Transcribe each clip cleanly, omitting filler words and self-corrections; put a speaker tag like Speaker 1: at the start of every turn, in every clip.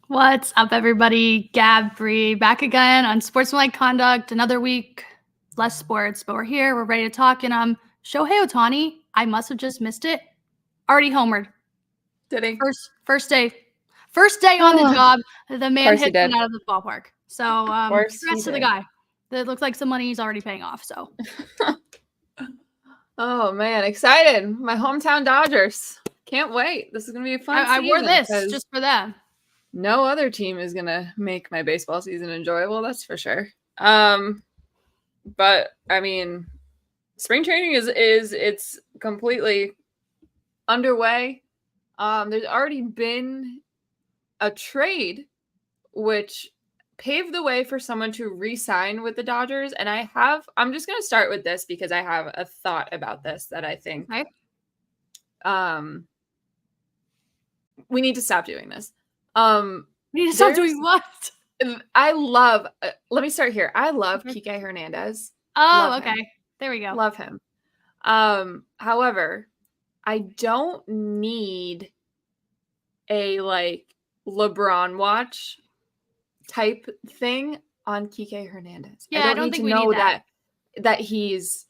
Speaker 1: What's up, everybody? Gabb Bree back again on Sportsmanlike Conduct. Another week, less sports, but we're here. We're ready to talk. And Shohei Ohtani, I must have just missed it. Already homered.
Speaker 2: Did he?
Speaker 1: First day on the job. The man hit one out of the ballpark. So congrats to the guy. It looks like some money he's already paying off. So.
Speaker 2: Oh man, excited! My hometown Dodgers. Can't wait. This is gonna be a fun season.
Speaker 1: I wore this just for them.
Speaker 2: No other team is gonna make my baseball season enjoyable. That's for sure. But I mean, spring training is it's completely underway. There's already been a trade which paved the way for someone to re-sign with the Dodgers, and I'm just gonna start with this because I have a thought about this that I think we need to stop doing this.
Speaker 1: We need to stop doing what?
Speaker 2: Let me start here. I love Kike Hernandez.
Speaker 1: Oh, okay. There we go.
Speaker 2: Love him. However, I don't need a LeBron watch type thing on Kike Hernandez.
Speaker 1: Yeah, I don't think we need
Speaker 2: that he's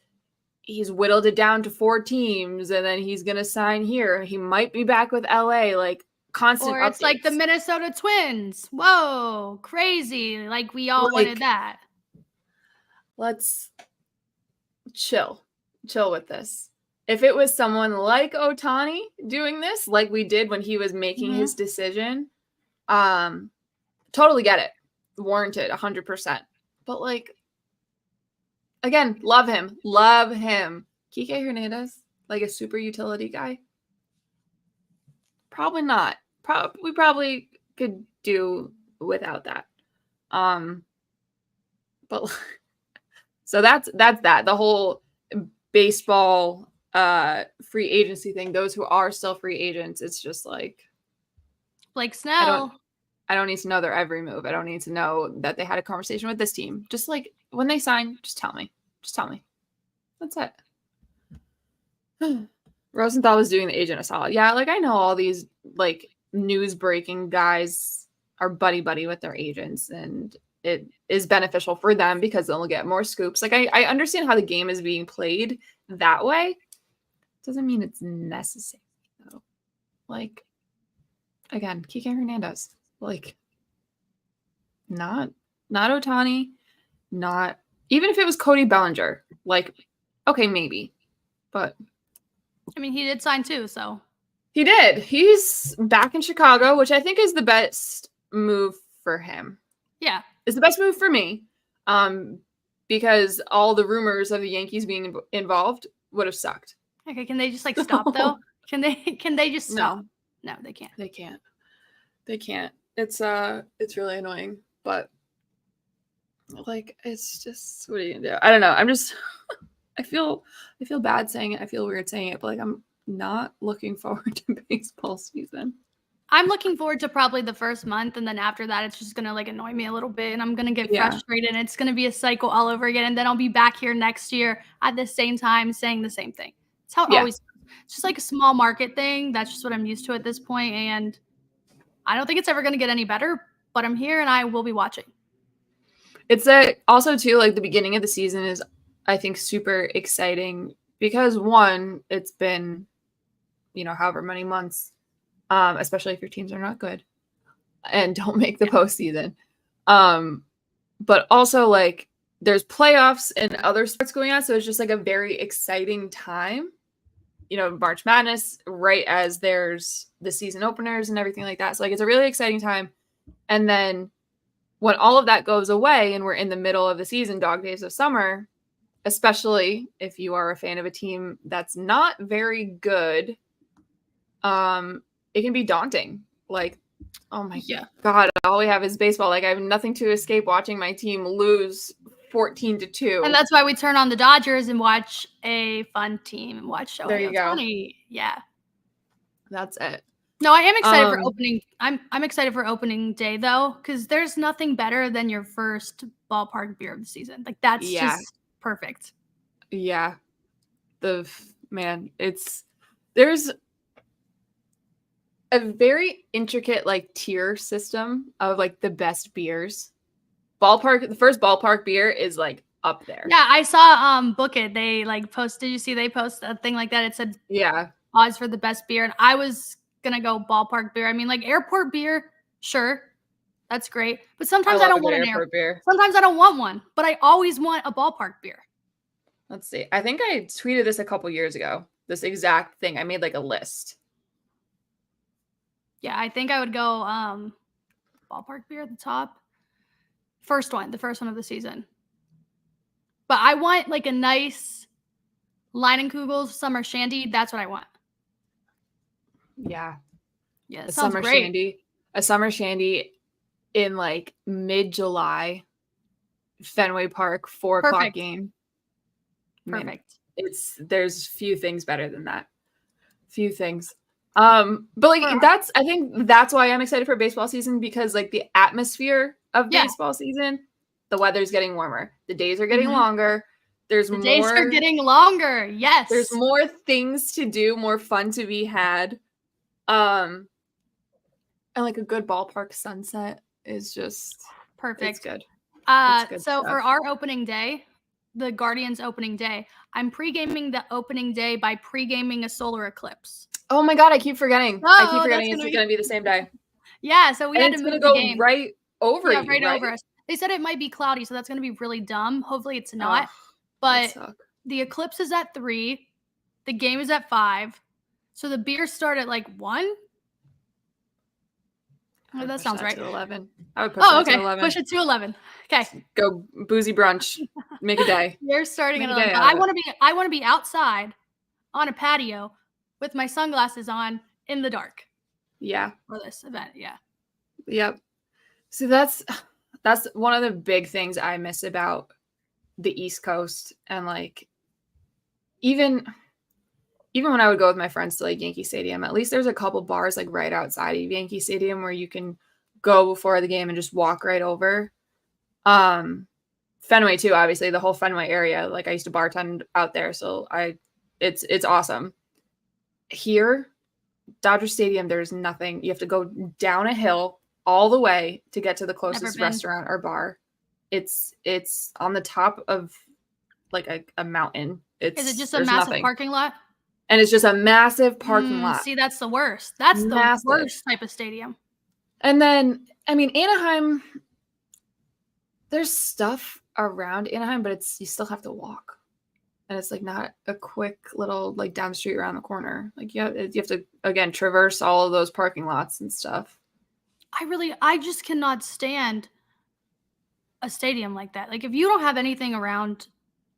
Speaker 2: whittled it down to 4 teams and then he's gonna sign here. He might be back with LA, constant
Speaker 1: or it's
Speaker 2: updates.
Speaker 1: Like the Minnesota Twins. Whoa, crazy. We all wanted that.
Speaker 2: Let's chill with this. If it was someone like Ohtani doing this, like we did when he was making his decision, totally get it. Warranted 100%. But again, love him. Kike Hernandez, a super utility guy? Probably not. We probably could do without that. But so that's that. The whole baseball free agency thing. Those who are still free agents, it's just
Speaker 1: Blake Snell.
Speaker 2: I don't need to know their every move. I don't need to know that they had a conversation with this team. Just when they sign, just tell me. That's it. Rosenthal was doing the agent a solid. Yeah, I know all these news breaking guys are buddy with their agents, and it is beneficial for them because they'll get more scoops. I understand how the game is being played that way. Doesn't mean it's necessary though. Again, Kike Hernandez. Not Ohtani, not even if it was Cody Bellinger. Okay, maybe. But
Speaker 1: I mean, he did sign too, so.
Speaker 2: He did. He's back in Chicago, which I think is the best move for him.
Speaker 1: Yeah.
Speaker 2: It's the best move for me. Because all the rumors of the Yankees being involved would have sucked.
Speaker 1: Okay, can they just stop though? Can they just stop? No, they can't.
Speaker 2: They can't. It's really annoying, but it's just, what are you gonna do? I don't know. I'm just I feel bad saying it. I feel weird saying it, but I'm not looking forward to baseball season.
Speaker 1: I'm looking forward to probably the first month, and then after that, it's just gonna annoy me a little bit, and I'm gonna get frustrated, and it's gonna be a cycle all over again, and then I'll be back here next year at the same time saying the same thing. It's how it always goes. It's just a small market thing. That's just what I'm used to at this point, and I don't think it's ever gonna get any better. But I'm here, and I will be watching.
Speaker 2: It's also too the beginning of the season is, I think, super exciting because one, it's been however many months. Especially if your teams are not good and don't make the postseason. But also there's playoffs and other sports going on. So it's just a very exciting time, March Madness, right as there's the season openers and everything like that. So it's a really exciting time. And then when all of that goes away and we're in the middle of the season, dog days of summer, especially if you are a fan of a team that's not very good, it can be daunting. Oh my God, all we have is baseball. I have nothing to escape watching my team lose 14-2.
Speaker 1: And that's why we turn on the Dodgers and watch a fun team and watch Shohei.
Speaker 2: There you go.
Speaker 1: Yeah.
Speaker 2: That's it.
Speaker 1: No, I am excited for opening. I'm excited for opening day though, because there's nothing better than your first ballpark beer of the season. That's just perfect.
Speaker 2: Yeah. There's a very intricate like tier system of like the best beers. The first ballpark beer is like up there.
Speaker 1: Yeah, I saw Book It. They like did you see they post a thing like that? It said odds for the best beer. And I was gonna go ballpark beer. I mean, like airport beer, sure. That's great. But sometimes I don't want an airport beer. Sometimes I don't want one, but I always want a ballpark beer.
Speaker 2: Let's see. I think I tweeted this a couple years ago. This exact thing. I made like a list.
Speaker 1: Yeah, I think I would go ballpark beer at the top. The first one of the season. But I want like a nice Leinenkugel's summer shandy. That's what I want.
Speaker 2: Yeah.
Speaker 1: Yeah, it sounds great.
Speaker 2: A summer shandy in like mid-July, Fenway Park, 4 o'clock game.
Speaker 1: Perfect.
Speaker 2: There's few things better than that. Few things. But like I think that's why I'm excited for baseball season, because like the atmosphere of baseball season, the weather's getting warmer. The days are getting longer. Days are getting longer. Yes. There's more things to do, more fun to be had. And like a good ballpark sunset is just
Speaker 1: perfect.
Speaker 2: It's good.
Speaker 1: It's good stuff. For our opening day, the Guardians opening day, I'm pre-gaming the opening day by pre-gaming a solar eclipse.
Speaker 2: Oh my God, I keep forgetting. It's going to be the same day.
Speaker 1: Yeah, so we had to move the game.
Speaker 2: Right over you,
Speaker 1: right over us. They said it might be cloudy, so that's going to be really dumb. Hopefully it's not. But the eclipse is at 3. The game is at 5. So the beers start at like 1. Oh, that sounds right.
Speaker 2: To 11. I would push that to 11.
Speaker 1: Push it to 11. Okay.
Speaker 2: Go boozy brunch. Make a day.
Speaker 1: You're starting at 11. I want to be outside on a patio with my sunglasses on in the dark.
Speaker 2: Yeah.
Speaker 1: For this event, yeah.
Speaker 2: Yep. So that's one of the big things I miss about the East Coast, and like even when I would go with my friends to like Yankee Stadium, at least there's a couple bars like right outside of Yankee Stadium where you can go before the game and just walk right over. Fenway too, obviously the whole Fenway area. Like I used to bartend out there, so it's awesome. Here, Dodger Stadium, there's nothing. You have to go down a hill all the way to get to the closest restaurant or bar. It's on the top of like a mountain.
Speaker 1: Is it just a massive parking lot?
Speaker 2: And it's just a massive parking lot.
Speaker 1: See, that's the worst. That's the worst type of stadium.
Speaker 2: And then, I mean, Anaheim, there's stuff around Anaheim, but you still have to walk. And it's like not a quick little like down the street around the corner. Like you have to, again, traverse all of those parking lots and stuff.
Speaker 1: I just cannot stand a stadium like that. Like if you don't have anything around,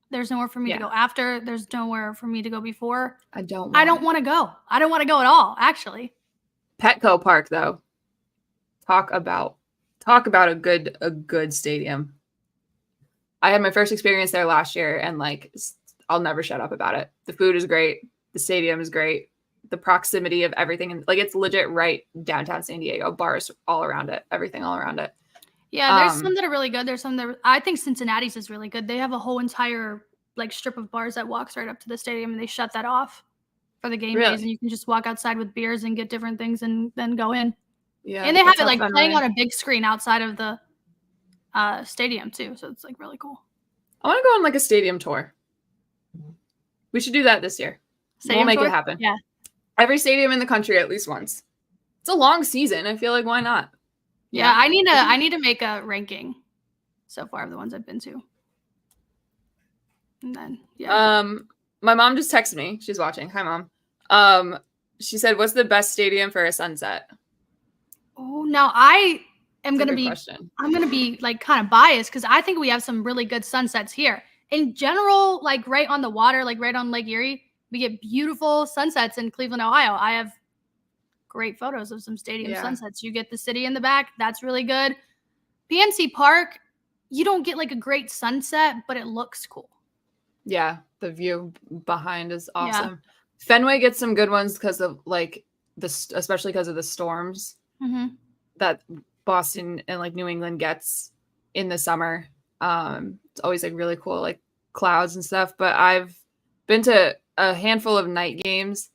Speaker 1: there's nowhere for me to go after. There's nowhere for me to go before. I don't want to go. I don't want to go at all, actually.
Speaker 2: Petco Park, though. Talk about a good stadium. I had my first experience there last year, and like I'll never shut up about it. The food is great. The stadium is great. The proximity of everything, and like it's legit right downtown San Diego. Bars all around it. Everything all around it.
Speaker 1: Yeah, there's some that are really good. There's some that I think Cincinnati's is really good. They have a whole entire like strip of bars that walks right up to the stadium, and they shut that off for the game days, and you can just walk outside with beers and get different things and then go in. Yeah, and they have it like playing on a big screen outside of the stadium too, so it's like really cool.
Speaker 2: I want to go on like a stadium tour. We should do that this year. We'll make it happen.
Speaker 1: Yeah,
Speaker 2: every stadium in the country at least once. It's a long season. I feel like why not?
Speaker 1: Yeah, I need to make a ranking so far of the ones I've been to. And then
Speaker 2: my mom just texted me. She's watching. Hi, Mom. She said, "What's the best stadium for a sunset?"
Speaker 1: Oh, now I'm gonna be like kind of biased because I think we have some really good sunsets here. In general, like right on the water, like right on Lake Erie, we get beautiful sunsets in Cleveland, Ohio. I have great photos of some stadium sunsets. You get the city in the back. That's really good. PNC Park, you don't get like a great sunset, but it looks cool.
Speaker 2: Yeah, the view behind is awesome. Yeah. Fenway gets some good ones because of like especially because of the storms that Boston and like New England gets in the summer. It's always like really cool, like clouds and stuff. But I've been to a handful of night games,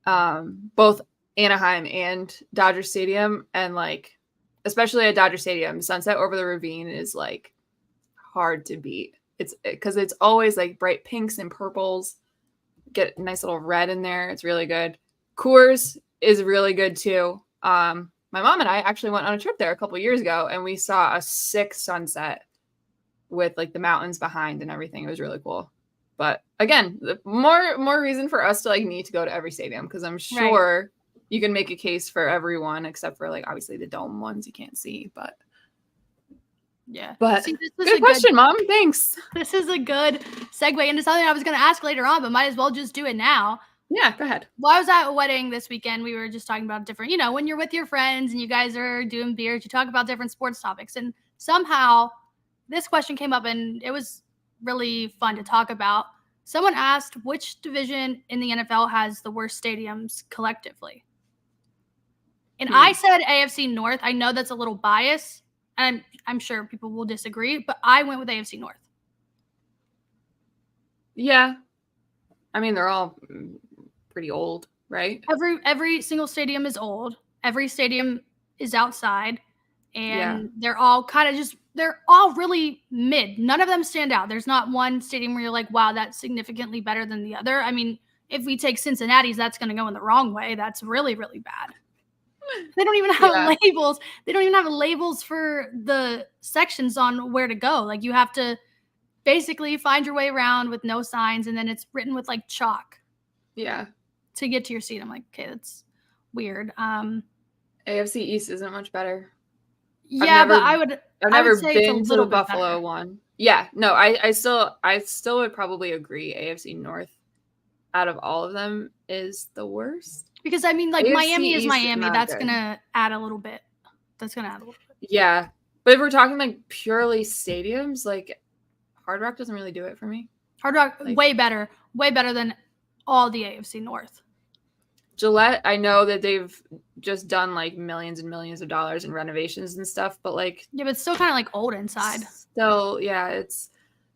Speaker 2: both Anaheim and Dodger Stadium, and like especially at Dodger Stadium, sunset over the ravine is like hard to beat. It's because it's always like bright pinks and purples. Get a nice little red in there. It's really good. Coors is really good too. My mom and I actually went on a trip there a couple years ago, and we saw a sick sunset with like the mountains behind and everything. It was really cool. But again, more reason for us to like need to go to every stadium, because I'm sure you can make a case for everyone except for like obviously the dome ones you can't see. But
Speaker 1: yeah,
Speaker 2: but see, good question, Mom. Thanks.
Speaker 1: This is a good segue into something I was going to ask later on, but might as well just do it now.
Speaker 2: Yeah, go ahead.
Speaker 1: Well, I was at a wedding this weekend. We were just talking about different, when you're with your friends and you guys are doing beers, you talk about different sports topics. And somehow this question came up, and it was really fun to talk about. Someone asked which division in the NFL has the worst stadiums collectively. And I said AFC North. I know that's a little biased, and I'm sure people will disagree, but I went with AFC North.
Speaker 2: Yeah. I mean, they're all pretty old, right?
Speaker 1: Every single stadium is old. Every stadium is outside, and they're all kind of they're all really mid. None of them stand out. There's not one stadium where you're like, wow, that's significantly better than the other. I mean, if we take Cincinnati's, that's going to go in the wrong way. That's really, really bad. They don't even have labels. They don't even have labels for the sections on where to go. Like, you have to basically find your way around with no signs, and then it's written with like chalk.
Speaker 2: Yeah.
Speaker 1: To get to your seat. I'm like, okay, that's weird.
Speaker 2: AFC East isn't much better.
Speaker 1: Yeah, but I've
Speaker 2: never been to the Buffalo one. Yeah, no, I still would probably agree AFC North out of all of them is the worst.
Speaker 1: Because I mean, like, AFC Miami is Miami. That's gonna add a little bit.
Speaker 2: Yeah. But if we're talking like purely stadiums, like Hard Rock doesn't really do it for me.
Speaker 1: Hard Rock, way better than all the AFC North.
Speaker 2: Gillette, I know that they've just done like millions and millions of dollars in renovations and stuff, but like
Speaker 1: but it's still kind of like old inside.
Speaker 2: Still, yeah,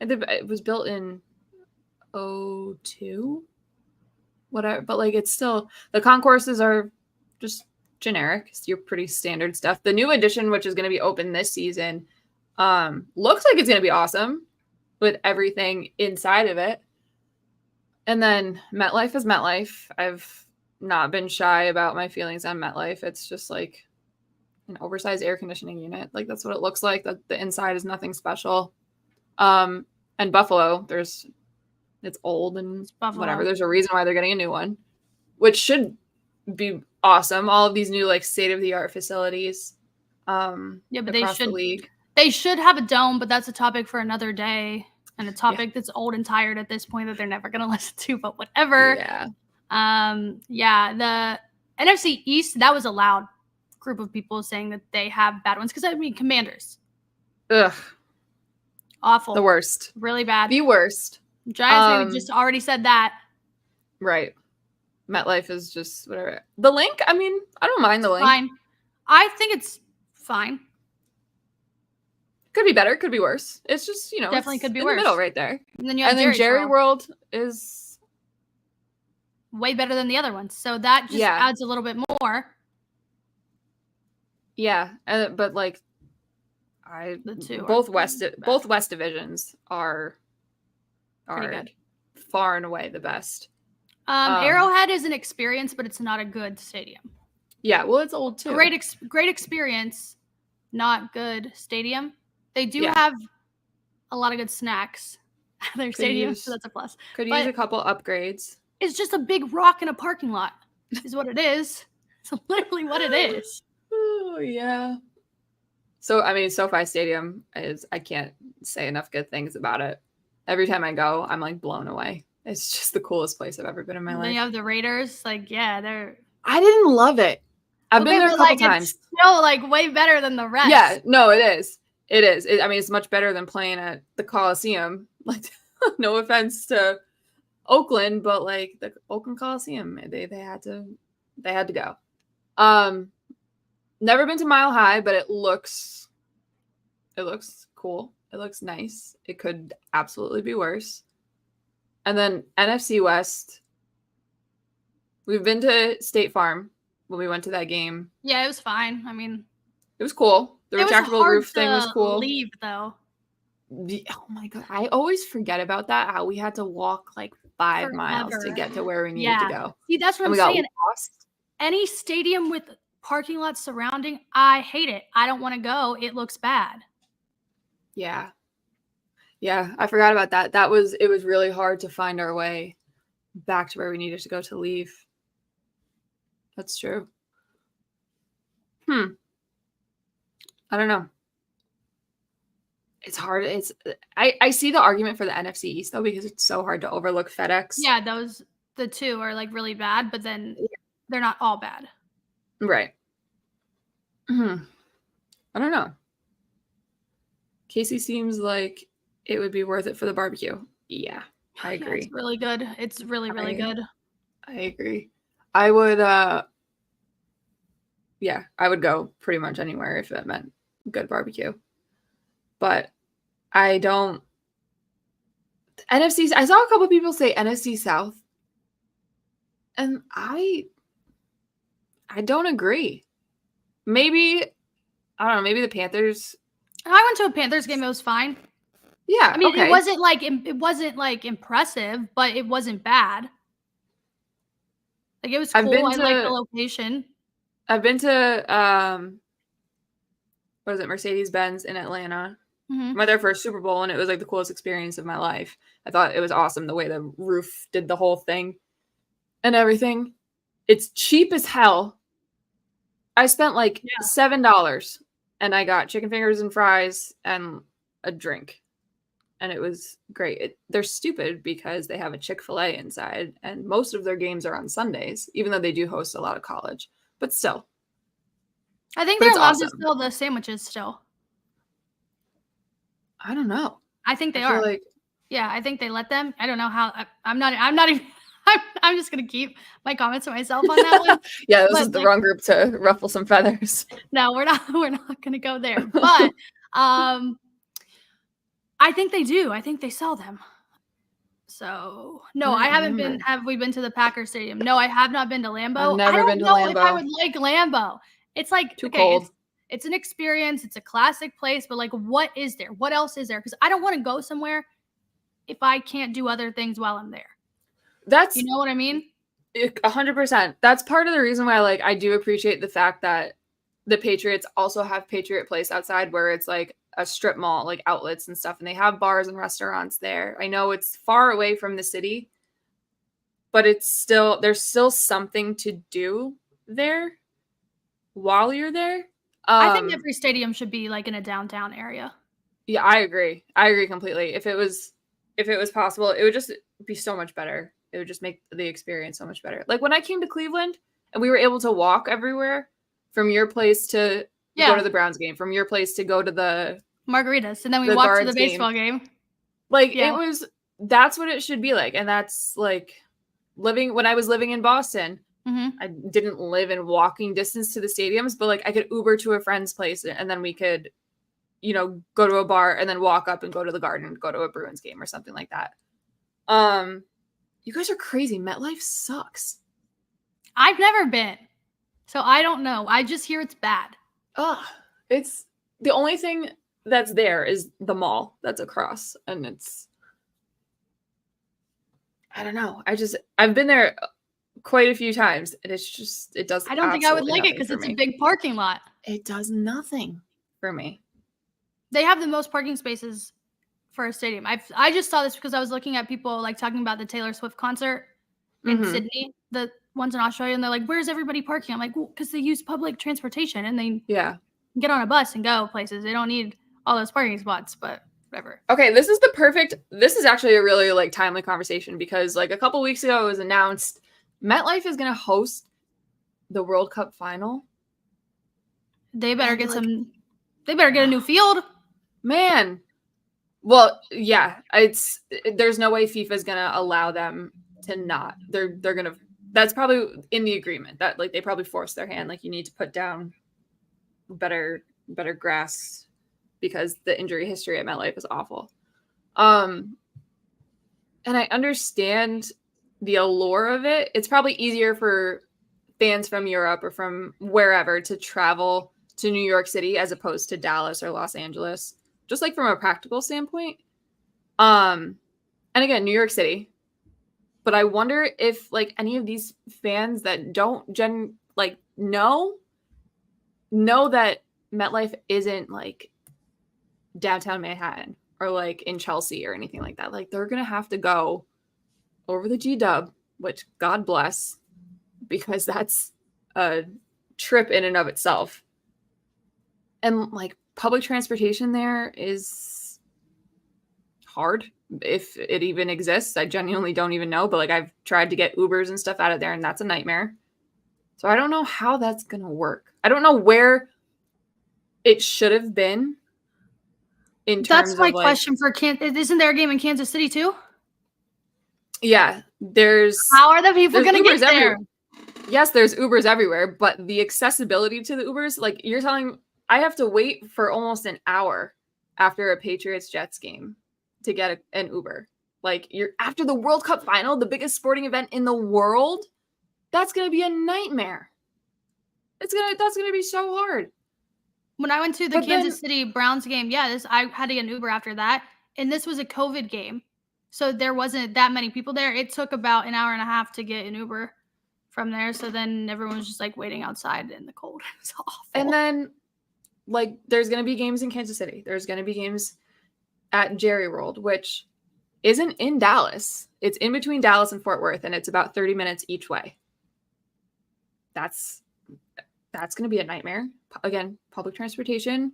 Speaker 2: it was built in 2002, whatever. But like it's still, the concourses are just generic. It's your pretty standard stuff. The new addition, which is going to be open this season, looks like it's going to be awesome with everything inside of it. And then MetLife is MetLife. I've not been shy about my feelings on MetLife. It's just like an oversized air conditioning unit. Like, that's what it looks like. The inside is nothing special. And Buffalo, it's old and whatever. There's a reason why they're getting a new one, which should be awesome. All of these new like state-of-the-art facilities. But
Speaker 1: they should have a dome, but that's a topic for another day. And a topic that's old and tired at this point that they're never going to listen to, but whatever. The NFC East, that was a loud group of people saying that they have bad ones. Because, I mean, Commanders.
Speaker 2: Ugh.
Speaker 1: Awful.
Speaker 2: The worst.
Speaker 1: Really bad.
Speaker 2: The worst.
Speaker 1: Giants, we just already said that.
Speaker 2: Right. MetLife is just whatever. The Link, I mean, I don't mind the Link.
Speaker 1: Fine. I think it's fine.
Speaker 2: Could be better, could be worse. It's just,
Speaker 1: definitely could be
Speaker 2: in
Speaker 1: worse.
Speaker 2: The middle right there.
Speaker 1: And then,
Speaker 2: Jerry World is
Speaker 1: way better than the other ones. So that just adds a little bit more.
Speaker 2: Yeah, but like both West divisions are
Speaker 1: good.
Speaker 2: Far and away the best.
Speaker 1: Arrowhead is an experience, but it's not a good stadium.
Speaker 2: Yeah, well, it's old too.
Speaker 1: Great experience, not good stadium. They do have a lot of good snacks at their stadium, so that's a plus.
Speaker 2: Could use a couple upgrades.
Speaker 1: It's just a big rock in a parking lot, is what it is. It's literally what it is.
Speaker 2: Oh, yeah. So, I mean, SoFi Stadium I can't say enough good things about it. Every time I go, I'm like blown away. It's just the coolest place I've ever been in my life.
Speaker 1: Then you have the Raiders. Like, I
Speaker 2: didn't love it. I've been there a couple times.
Speaker 1: It's still like way better than the rest.
Speaker 2: Yeah, no, it is. It is. I mean, it's much better than playing at the Coliseum. Like, no offense to Oakland, but like the Oakland Coliseum, they had to go. Never been to Mile High, but it looks cool. It looks nice. It could absolutely be worse. And then NFC West. We've been to State Farm, when we went to that game.
Speaker 1: Yeah, it was fine. I mean,
Speaker 2: it was cool. The retractable roof thing was cool.
Speaker 1: Leave though.
Speaker 2: Oh my god, I always forget about that. How we had to walk like 5 miles to get to where we needed to go.
Speaker 1: See, that's what I'm saying. Any stadium with parking lots surrounding, I hate it. I don't want to go. It looks bad.
Speaker 2: Yeah. Yeah, I forgot about that. It was really hard to find our way back to where we needed to go to leave. That's true. I don't know. It's hard. I see the argument for the NFC East though, because it's so hard to overlook FedEx.
Speaker 1: Yeah, the two are like really bad, but then they're not all bad.
Speaker 2: Right. I don't know. Casey seems like it would be worth it for the barbecue. Yeah, I agree.
Speaker 1: Yeah, it's really good. It's really, really good.
Speaker 2: I agree. I would I would go pretty much anywhere if it meant good barbecue. But I don't. NFC. I saw a couple people say NFC South, and I don't agree. Maybe I don't know. Maybe the Panthers.
Speaker 1: I went to a Panthers game. It was fine.
Speaker 2: Yeah,
Speaker 1: I mean, it wasn't like impressive, but it wasn't bad. Like it was cool. I like the location.
Speaker 2: I've been to what is it, Mercedes-Benz in Atlanta. I went there for a Super Bowl, and it was like the coolest experience of my life. I thought it was awesome the way the roof did the whole thing and everything. It's cheap as hell. I spent like $7, and I got chicken fingers and fries and a drink, and it was great. They're stupid because they have a Chick-fil-A inside, and most of their games are on Sundays, even though they do host a lot of college. But still,
Speaker 1: I think they're allowed to sell the sandwiches still.
Speaker 2: I don't know.
Speaker 1: I think they are. Yeah, I think they let them. I don't know how. I'm not even. I'm just gonna keep my comments to myself on that one.
Speaker 2: Yeah, this is the wrong group to ruffle some feathers.
Speaker 1: No, we're not. We're not gonna go there. But I think they do. I think they sell them. So no, I haven't been. Have we been to the Packers Stadium? No, I have not been to Lambeau.
Speaker 2: I've never been to Lambeau.
Speaker 1: I don't know if I would like Lambeau. It's like
Speaker 2: too cold.
Speaker 1: It's an experience. It's a classic place, but like, what is there? What else is there? Because I don't want to go somewhere if I can't do other things while I'm there. You know what I mean?
Speaker 2: 100%. That's part of the reason why, like, I do appreciate the fact that the Patriots also have Patriot Place outside, where it's like a strip mall, like outlets and stuff, and they have bars and restaurants there. I know it's far away from the city, but there's still something to do there while you're there.
Speaker 1: I think every stadium should be like in a downtown area.
Speaker 2: Yeah, I agree. I agree completely. If it was possible, it would just be so much better. It would just make the experience so much better. Like when I came to Cleveland and we were able to walk everywhere from your place to go to the Browns game, from your place to go to the
Speaker 1: Margaritas, and then we walked to the baseball game.
Speaker 2: Like that's what it should be like. And that's like when I was living in Boston. I didn't live in walking distance to the stadiums, but like I could Uber to a friend's place, and then we could, go to a bar and then walk up and go to the Garden, go to a Bruins game or something like that. You guys are crazy. MetLife sucks.
Speaker 1: I've never been, so I don't know. I just hear it's bad.
Speaker 2: It's the only thing that's there is the mall that's across, and I don't know. I've been there quite a few times, and it does.
Speaker 1: I don't think I would like it because it's a big parking lot.
Speaker 2: It does nothing for me.
Speaker 1: They have the most parking spaces for a stadium. I just saw this because I was looking at people like talking about the Taylor Swift concert in Sydney, the ones in Australia, and they're like, "Where's everybody parking?" I'm like, "Well, because they use public transportation and they get on a bus and go places. They don't need all those parking spots." But whatever.
Speaker 2: Okay, this is actually a really like timely conversation because like a couple weeks ago it was announced MetLife is going to host the World Cup final.
Speaker 1: They better get a new field.
Speaker 2: Man. Well, yeah, there's no way FIFA is going to allow them to not. They're going to, that's probably in the agreement that like they probably forced their hand. Like you need to put down better grass because the injury history at MetLife is awful. And I understand the allure of it. It's probably easier for fans from Europe or from wherever to travel to New York City as opposed to Dallas or Los Angeles, just like from a practical standpoint. And again, New York City. But I wonder if like any of these fans that don't know that MetLife isn't like downtown Manhattan or like in Chelsea or anything like that. Like they're gonna have to go over the G-Dub, which God bless, because that's a trip in and of itself. And like public transportation there is hard, if it even exists. I genuinely don't even know, but like I've tried to get Ubers and stuff out of there and that's a nightmare. So I don't know how that's going to work. I don't know where it should have been in terms
Speaker 1: That's my
Speaker 2: of like,
Speaker 1: question for isn't there a game in Kansas City too?
Speaker 2: Yeah,
Speaker 1: how are the people going to get there?
Speaker 2: Yes, there's Ubers everywhere, but the accessibility to the Ubers, like you're telling, I have to wait for almost an hour after a Patriots Jets game to get an Uber. Like you're after the World Cup final, the biggest sporting event in the world, that's going to be a nightmare. That's going to be so hard.
Speaker 1: When I went to the Kansas City Browns game, I had to get an Uber after that, and this was a COVID game. So there wasn't that many people there. It took about an hour and a half to get an Uber from there. So then everyone was just like waiting outside in the cold. It was awful.
Speaker 2: And then like there's going to be games in Kansas City. There's going to be games at Jerry World, which isn't in Dallas. It's in between Dallas and Fort Worth, and it's about 30 minutes each way. That's going to be a nightmare. Again, public transportation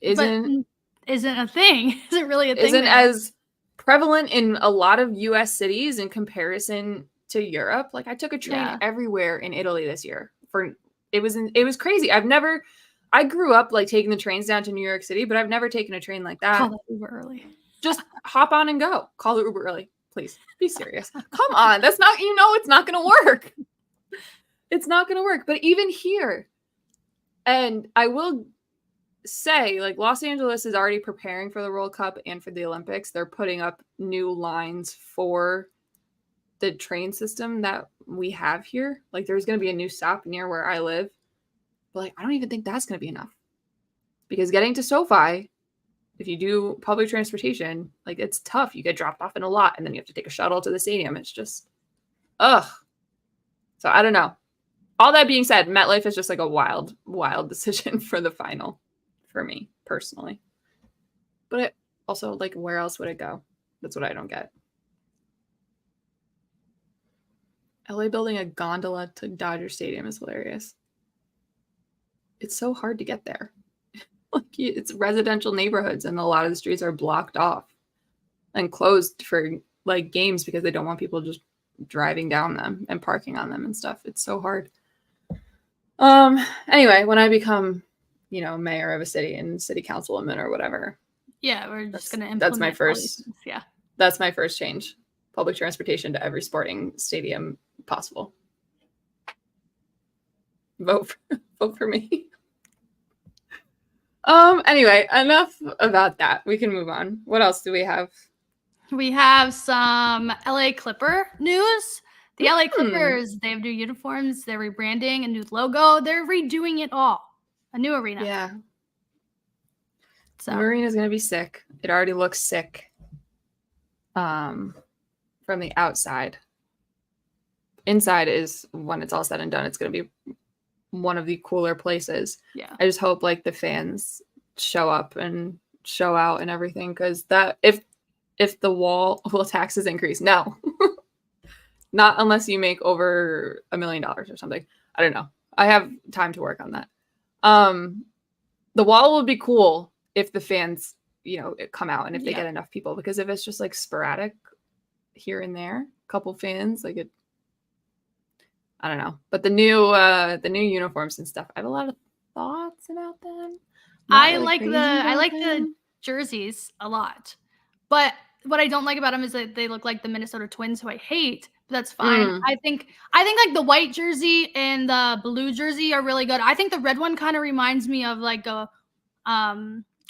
Speaker 2: isn't
Speaker 1: a thing. Isn't really a thing.
Speaker 2: Isn't as prevalent in a lot of U.S. cities in comparison to Europe. Like I took a train everywhere in Italy this year. It was crazy. I grew up like taking the trains down to New York City, but I've never taken a train like that.
Speaker 1: Call the Uber early.
Speaker 2: Just hop on and go. Call the Uber early. Please be serious. Come on. That's not, it's not going to work. It's not going to work. But even here, and I will say, like, Los Angeles is already preparing for the World Cup and for the Olympics. They're putting up new lines for the train system that we have here. Like, there's going to be a new stop near where I live. But, like, I don't even think that's going to be enough. Because getting to SoFi, if you do public transportation, like, it's tough. You get dropped off in a lot, and then you have to take a shuttle to the stadium. It's just, ugh. So, I don't know. All that being said, MetLife is just, like, a wild, wild decision for the final. For me personally, but it also, like, where else would it go? That's what I don't get. LA building a gondola to Dodger Stadium is hilarious. It's so hard to get there. Like, it's residential neighborhoods, and a lot of the streets are blocked off and closed for like games because they don't want people just driving down them and parking on them and stuff. It's so hard. Anyway, when I become mayor of a city and city councilwoman or whatever.
Speaker 1: Yeah, we're just going to implement.
Speaker 2: That's my first.
Speaker 1: Yeah.
Speaker 2: That's my first change. Public transportation to every sporting stadium possible. Vote for me. Anyway, enough about that. We can move on. What else do we have?
Speaker 1: We have some LA Clipper news. The LA Clippers, they have new uniforms. They're rebranding, a new logo. They're redoing it all. A new arena.
Speaker 2: Yeah.
Speaker 1: So
Speaker 2: the arena is going to be sick. It already looks sick from the outside. Inside is, when it's all said and done, it's going to be one of the cooler places.
Speaker 1: Yeah.
Speaker 2: I just hope like the fans show up and show out and everything, because that if the wall will taxes increase. No. Not unless you make over $1 million or something. I don't know. I have time to work on that. The wall will be cool if the fans, come out and if they get enough people, because if it's just like sporadic here and there, a couple fans, like it, I don't know. But the new uniforms and stuff, I have a lot of thoughts about them.
Speaker 1: I like the jerseys a lot, but what I don't like about them is that they look like the Minnesota Twins, who I hate. But that's fine. I think like the white jersey and the blue jersey are really good. I think the red one kind of reminds me of like a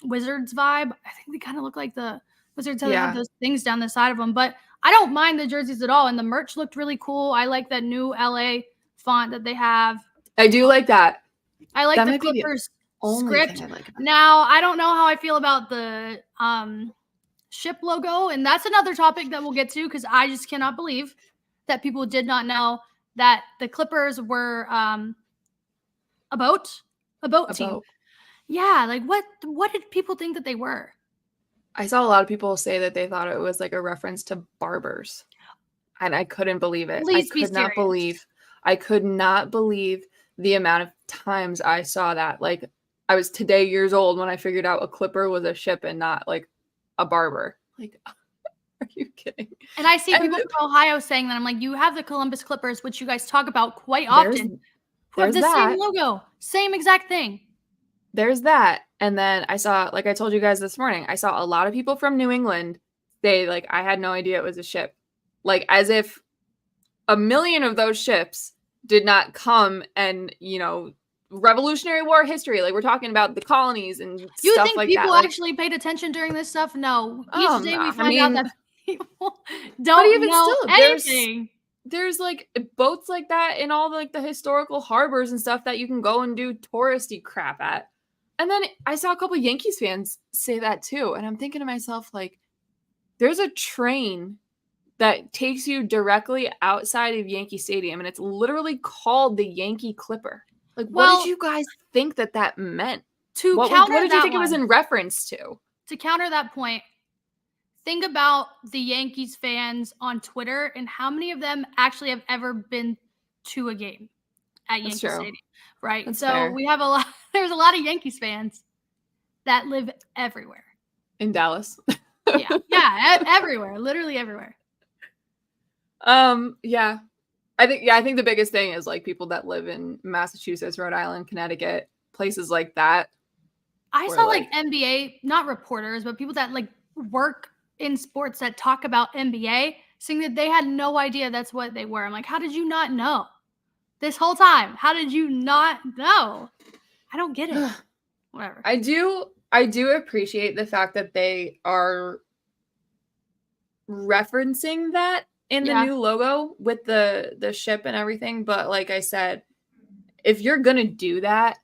Speaker 1: Wizards vibe. I think they kind of look like the Wizards have those things down the side of them. But I don't mind the jerseys at all. And the merch looked really cool. I like that new LA font that they have.
Speaker 2: I do like that.
Speaker 1: I like the Clippers script.
Speaker 2: Like
Speaker 1: now, I don't know how I feel about the ship logo, and that's another topic that we'll get to because I just cannot believe that people did not know that the Clippers were a boat team. Yeah, like what did people think that they were?
Speaker 2: I saw a lot of people say that they thought it was like a reference to barbers. And I couldn't believe it. I could not believe the amount of times I saw that. Like, I was today years old when I figured out a Clipper was a ship and not like a barber. Like, are you kidding?
Speaker 1: And I see people from Ohio saying that. I'm like, you have the Columbus Clippers, which you guys talk about quite often. Who have the same logo, same exact thing.
Speaker 2: There's that. And then I saw, like I told you guys this morning, I saw a lot of people from New England say, like, I had no idea it was a ship. Like, as if a million of those ships did not come and, you know, Revolutionary War history. Like, we're talking about the colonies and stuff like that.
Speaker 1: You think people actually paid attention during this stuff? No. Each day we find out that people don't know anything.
Speaker 2: There's like boats like that in all the historical harbors and stuff that you can go and do touristy crap at. And then I saw a couple Yankees fans say that too. And I'm thinking to myself, like, there's a train that takes you directly outside of Yankee Stadium, and it's literally called the Yankee Clipper. Like, what did you guys think that meant? What did you think it was in reference to?
Speaker 1: To counter that point, think about the Yankees fans on Twitter and how many of them actually have ever been to a game at Yankee Stadium, right?
Speaker 2: That's
Speaker 1: so
Speaker 2: fair.
Speaker 1: we have there's a lot of Yankees fans that live everywhere.
Speaker 2: In Dallas.
Speaker 1: yeah, everywhere, literally everywhere.
Speaker 2: Yeah. I think the biggest thing is like people that live in Massachusetts, Rhode Island, Connecticut, places like that.
Speaker 1: I saw like NBA, not reporters, but people that like work in sports that talk about NBA saying that they had no idea that's what they were. I'm like, how did you not know this whole time? How did you not know? I don't get it. Whatever.
Speaker 2: I do appreciate the fact that they are referencing that in the new logo with the ship and everything. But like I said, if you're going to do that,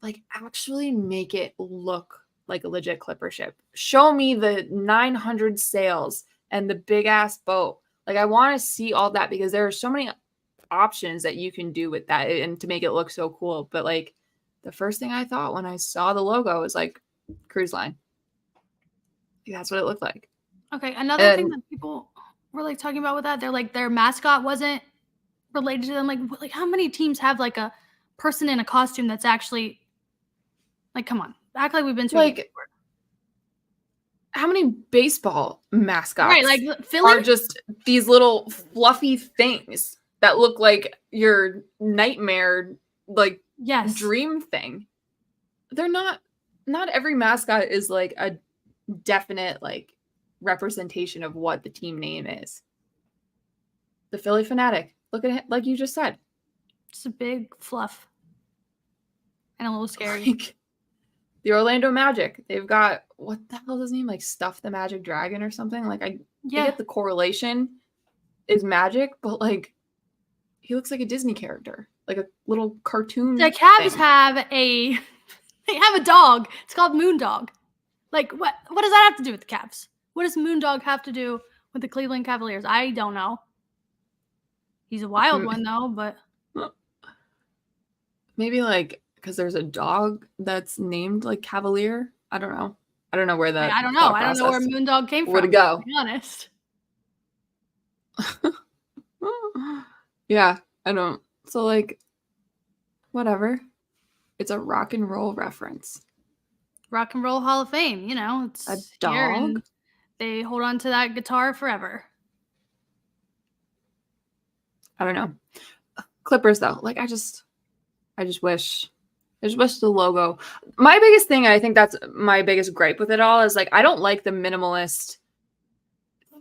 Speaker 2: like actually make it look like a legit Clipper ship. Show me the 900 sails and the big ass boat. Like, I want to see all that because there are so many options that you can do with that and to make it look so cool. But like the first thing I thought when I saw the logo was like cruise line. That's what it looked like.
Speaker 1: Okay. Another thing that people were like talking about with that, they're like their mascot wasn't related to them. Like how many teams have like a person in a costume that's actually like, come on, act like we've been to
Speaker 2: like how many baseball mascots
Speaker 1: like Philly
Speaker 2: are just these little fluffy things that look like your nightmare, like dream thing. They're not every mascot is like a definite like representation of what the team name is. The Philly Fanatic, look at it, like you just said.
Speaker 1: It's a big fluff and a little scary.
Speaker 2: Like, the Orlando Magic, they've got, what the hell does his name? Like Stuff the Magic Dragon or something? Like, I get the correlation is magic, but like, he looks like a Disney character, like a little cartoon.
Speaker 1: The Cavs have they have a dog. It's called Moondog. Like, what does that have to do with the Cavs? What does Moondog have to do with the Cleveland Cavaliers? I don't know. He's a wild one though, but
Speaker 2: maybe like because there's a dog that's named like Cavalier. I don't know. I don't know where that.
Speaker 1: I don't know. I don't know where Moondog came from.
Speaker 2: Where to go?
Speaker 1: To be honest.
Speaker 2: Yeah, I don't. So like, whatever. It's a rock and roll reference.
Speaker 1: Rock and Roll Hall of Fame. You know, it's
Speaker 2: a dog.
Speaker 1: They hold on to that guitar forever.
Speaker 2: I don't know. Clippers though, like I just wish the logo. My biggest thing, and I think that's my biggest gripe with it all, is like I don't like the minimalist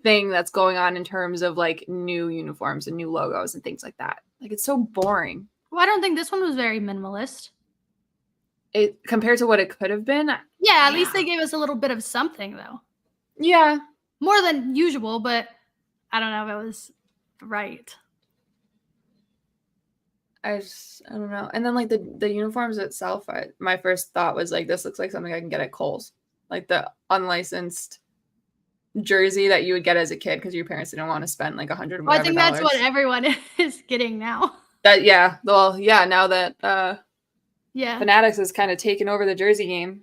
Speaker 2: thing that's going on in terms of like new uniforms and new logos and things like that. Like it's so boring.
Speaker 1: Well, I don't think this one was very minimalist.
Speaker 2: It compared to what it could have been.
Speaker 1: Yeah, at least they gave us a little bit of something though.
Speaker 2: Yeah.
Speaker 1: More than usual, but I don't know if it was right.
Speaker 2: I don't know. And then like the uniforms itself, my first thought was like, this looks like something I can get at Kohl's, like the unlicensed jersey that you would get as a kid because your parents didn't want to spend like $100
Speaker 1: I think that's what everyone is getting now.
Speaker 2: Well, yeah. Now that
Speaker 1: yeah,
Speaker 2: Fanatics has kind of taken over the jersey game.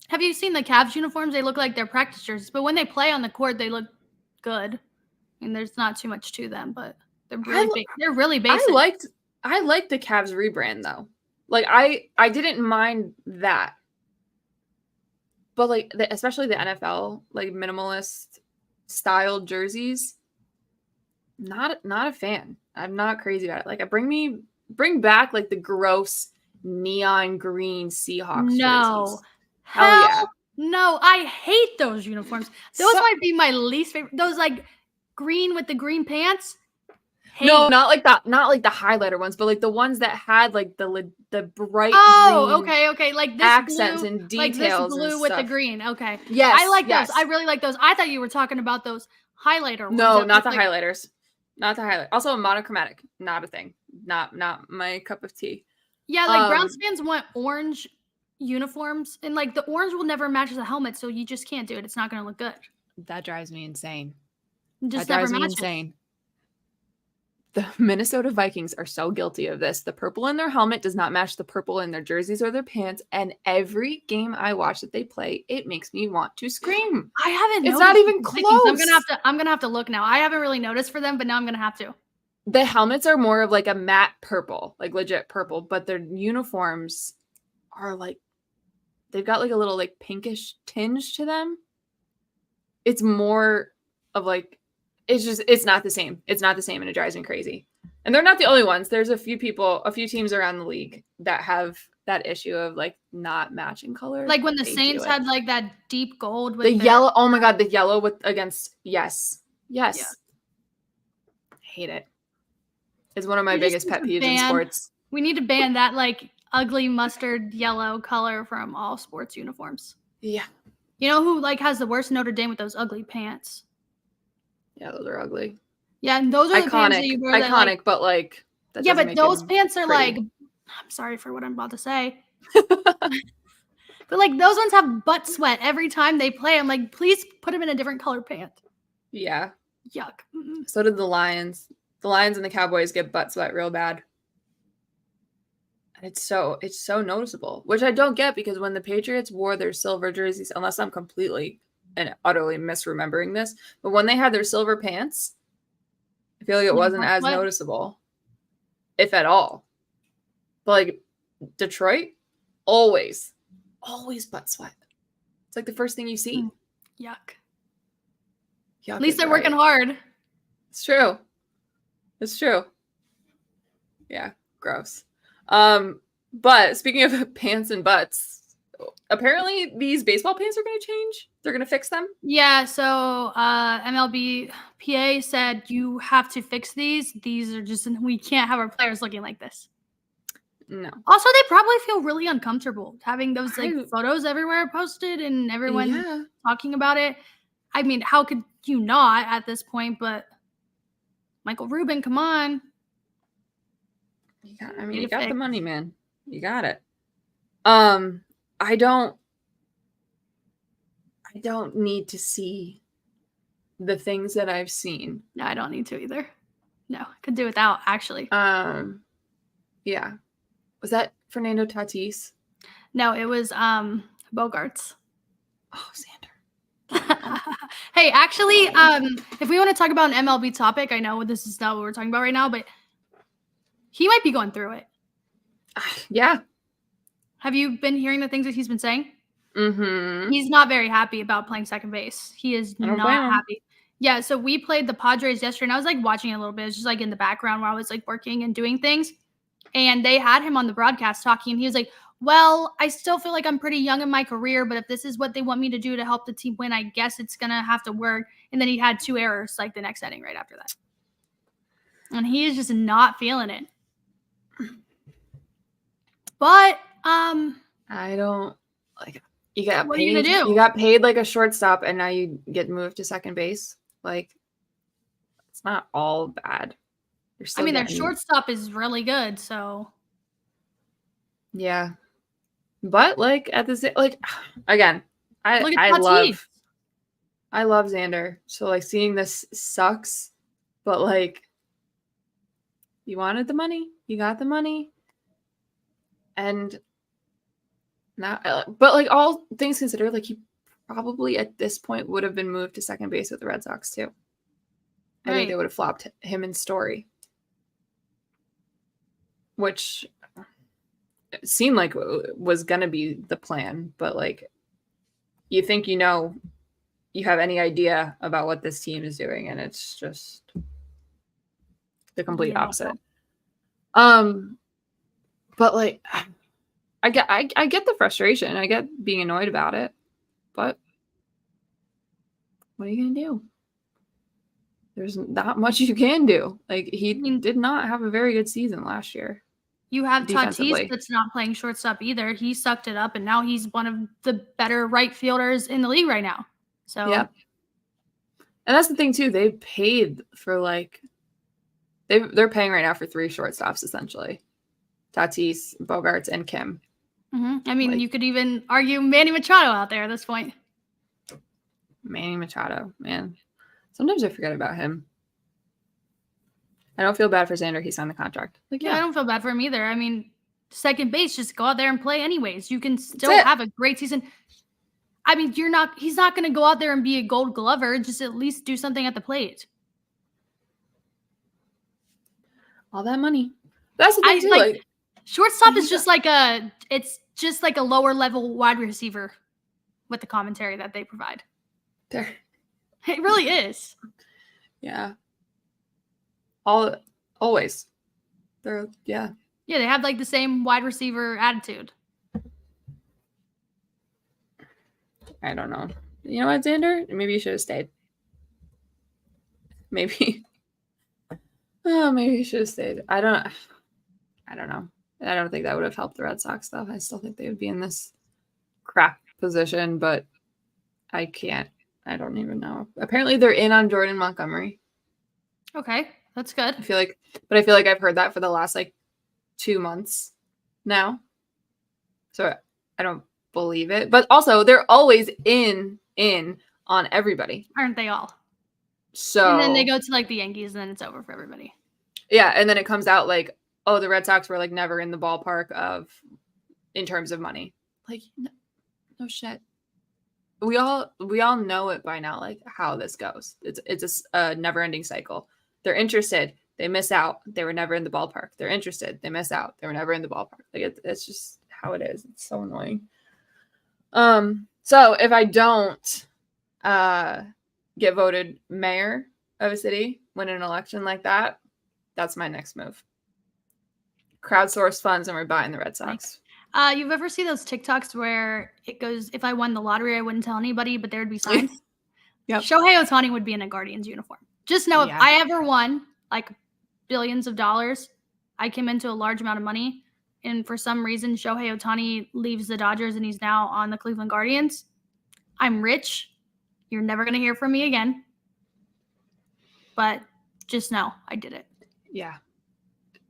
Speaker 1: Have you seen the Cavs uniforms? They look like they're practice jerseys, but when they play on the court, they look good. And there's not too much to them, but they're really they're really basic.
Speaker 2: I liked the Cavs rebrand though. Like I didn't mind that. But like especially the NFL, like minimalist style jerseys, not a fan. I'm not crazy about it. Like bring back like the gross neon green Seahawks jerseys.
Speaker 1: Hell yeah. No, I hate those uniforms. Those might be my least favorite. Those like green with the green pants.
Speaker 2: No, not like that. Not like the highlighter ones, but like the ones that had like the bright.
Speaker 1: Okay. Like this
Speaker 2: accents
Speaker 1: blue,
Speaker 2: and details, like this
Speaker 1: blue with the green. Okay.
Speaker 2: Yes,
Speaker 1: I like those. I really like those. I thought you were talking about those highlighter ones.
Speaker 2: No, not the highlighters. Not the highlight. Also, monochromatic, not a thing. Not my cup of tea.
Speaker 1: Yeah, like Browns fans want orange uniforms, and like the orange will never match the helmet, so you just can't do it. It's not going to look good.
Speaker 2: That drives me insane.
Speaker 1: Just that drives me insane.
Speaker 2: The Minnesota Vikings are so guilty of this. The purple in their helmet does not match the purple in their jerseys or their pants. And every game I watch that they play, it makes me want to scream.
Speaker 1: I haven't.
Speaker 2: It's not even close.
Speaker 1: I'm gonna have to look now. I haven't really noticed for them, but now I'm gonna have to.
Speaker 2: The helmets are more of like a matte purple, like legit purple, but their uniforms are like they've got like a little like pinkish tinge to them. It's more of like. It's not the same. It's not the same, and it drives me crazy. And they're not the only ones. There's a few teams around the league that have that issue of like not matching colors.
Speaker 1: Like when the Saints had like that deep gold with
Speaker 2: the yellow. Oh my God, the yellow against yes. Yeah. Hate it. It's one of my biggest pet peeves in sports.
Speaker 1: We need to ban that like ugly mustard yellow color from all sports uniforms.
Speaker 2: Yeah.
Speaker 1: You know who like has the worst? Notre Dame with those ugly pants.
Speaker 2: Yeah, those are ugly.
Speaker 1: Yeah, and those are the pants that you wear.
Speaker 2: Iconic, but like
Speaker 1: yeah, but those pants are like. I'm sorry for what I'm about to say, but like those ones have butt sweat every time they play. I'm like, please put them in a different color pant.
Speaker 2: Yeah.
Speaker 1: Yuck.
Speaker 2: So did the Lions. The Lions and the Cowboys get butt sweat real bad. And it's so noticeable, which I don't get because when the Patriots wore their silver jerseys, unless I'm completely and utterly misremembering this, but when they had their silver pants, I feel like it wasn't as noticeable, if at all. But like Detroit, always butt sweat. It's like the first thing you see.
Speaker 1: Yuck. At least they're working hard.
Speaker 2: It's true. Yeah, gross. But speaking of pants and butts, apparently these baseball pants are going to change. They're going to fix them.
Speaker 1: Yeah. So MLB PA said you have to fix these. These are just, we can't have our players looking like this.
Speaker 2: No.
Speaker 1: Also, they probably feel really uncomfortable having those like photos everywhere posted and everyone talking about it. I mean, how could you not at this point? But Michael Rubin, come on.
Speaker 2: You got the money, man. You got it. I don't need to see the things that I've seen.
Speaker 1: No, I don't need to either. No, I could do without, actually.
Speaker 2: Yeah. Was that Fernando Tatis?
Speaker 1: No, it was Bogarts.
Speaker 2: Oh, Xander.
Speaker 1: Hey, actually, if we want to talk about an MLB topic, I know this is not what we're talking about right now, but he might be going through it.
Speaker 2: Yeah.
Speaker 1: Have you been hearing the things that he's been saying?
Speaker 2: Mm-hmm.
Speaker 1: He's not very happy about playing second base. He is not happy. Yeah, so we played the Padres yesterday, and I was like watching it a little bit. It was just like in the background while I was like working and doing things. And they had him on the broadcast talking, and he was like, well, I still feel like I'm pretty young in my career, but if this is what they want me to do to help the team win, I guess it's going to have to work. And then he had 2 errors like the next inning right after that. And he is just not feeling it. But
Speaker 2: I don't like you got
Speaker 1: what
Speaker 2: paid.
Speaker 1: Are you gonna do?
Speaker 2: You got paid like a shortstop and now you get moved to second base. Like it's not all bad.
Speaker 1: I mean, their shortstop is really good, so.
Speaker 2: Yeah. But, like, at the same, like, again,
Speaker 1: Look at
Speaker 2: I
Speaker 1: Tatis.
Speaker 2: love Xander. So, like, seeing this sucks. But, like, you wanted the money. You got the money. And now, but, like, all things considered, like, he probably at this point would have been moved to second base with the Red Sox, too. I think they would have flopped him in Story. Which seemed like was going to be the plan. But, like, you think you have any idea about what this team is doing, and it's just the complete opposite. But, like, I get the frustration. I get being annoyed about it, but what are you gonna do? There's not much you can do. Like, he did not have a very good season last year.
Speaker 1: You have Tatis that's not playing shortstop either. He sucked it up, and now he's one of the better right fielders in the league right now. So
Speaker 2: yeah. And that's the thing too. They paid for, like, they're paying right now for 3 shortstops essentially: Tatis, Bogarts, and Kim.
Speaker 1: I mean, like, you could even argue Manny Machado out there at this point.
Speaker 2: Manny Machado, man. Sometimes I forget about him. I don't feel bad for Xander. He signed the contract. Like,
Speaker 1: yeah, I don't feel bad for him either. I mean, second base, just go out there and play anyways. You can still have a great season. I mean, he's not going to go out there and be a Gold Glover. Just at least do something at the plate.
Speaker 2: All that money. That's the thing too. Like,
Speaker 1: shortstop is just like it's just like a lower level wide receiver with the commentary that they provide.
Speaker 2: There.
Speaker 1: It really is.
Speaker 2: Yeah. Always. They're, yeah.
Speaker 1: Yeah, they have like the same wide receiver attitude.
Speaker 2: I don't know. You know what, Xander? Maybe you should have stayed. Maybe. Oh, maybe you should have stayed. I don't know. I don't think that would have helped the Red Sox, though. I still think they would be in this crap position, but I can't. I don't even know. Apparently, they're in on Jordan Montgomery.
Speaker 1: Okay, that's good.
Speaker 2: I feel like I've heard that for the last, like, 2 months now. So I don't believe it. But also, they're always in on everybody.
Speaker 1: Aren't they all?
Speaker 2: So,
Speaker 1: and then they go to, like, the Yankees, and then it's over for everybody.
Speaker 2: Yeah, and then it comes out like, oh, the Red Sox were, like, never in the ballpark in terms of money. Like, no shit. We all know it by now, like, how this goes. It's a never-ending cycle. They're interested, they miss out. They were never in the ballpark. They're interested, they miss out. They were never in the ballpark. Like, it's just how it is. It's so annoying. So if I don't get voted mayor of a city, win an election like that, that's my next move. Crowdsource funds, and we're buying the Red Sox.
Speaker 1: You've ever seen those TikToks where it goes, if I won the lottery, I wouldn't tell anybody, but there would be signs?
Speaker 2: Yep.
Speaker 1: Shohei Ohtani would be in a Guardians uniform. Just know, if I ever won, like, billions of dollars, I came into a large amount of money, and for some reason Shohei Ohtani leaves the Dodgers and he's now on the Cleveland Guardians, I'm rich. You're never going to hear from me again. But just know I did it.
Speaker 2: Yeah.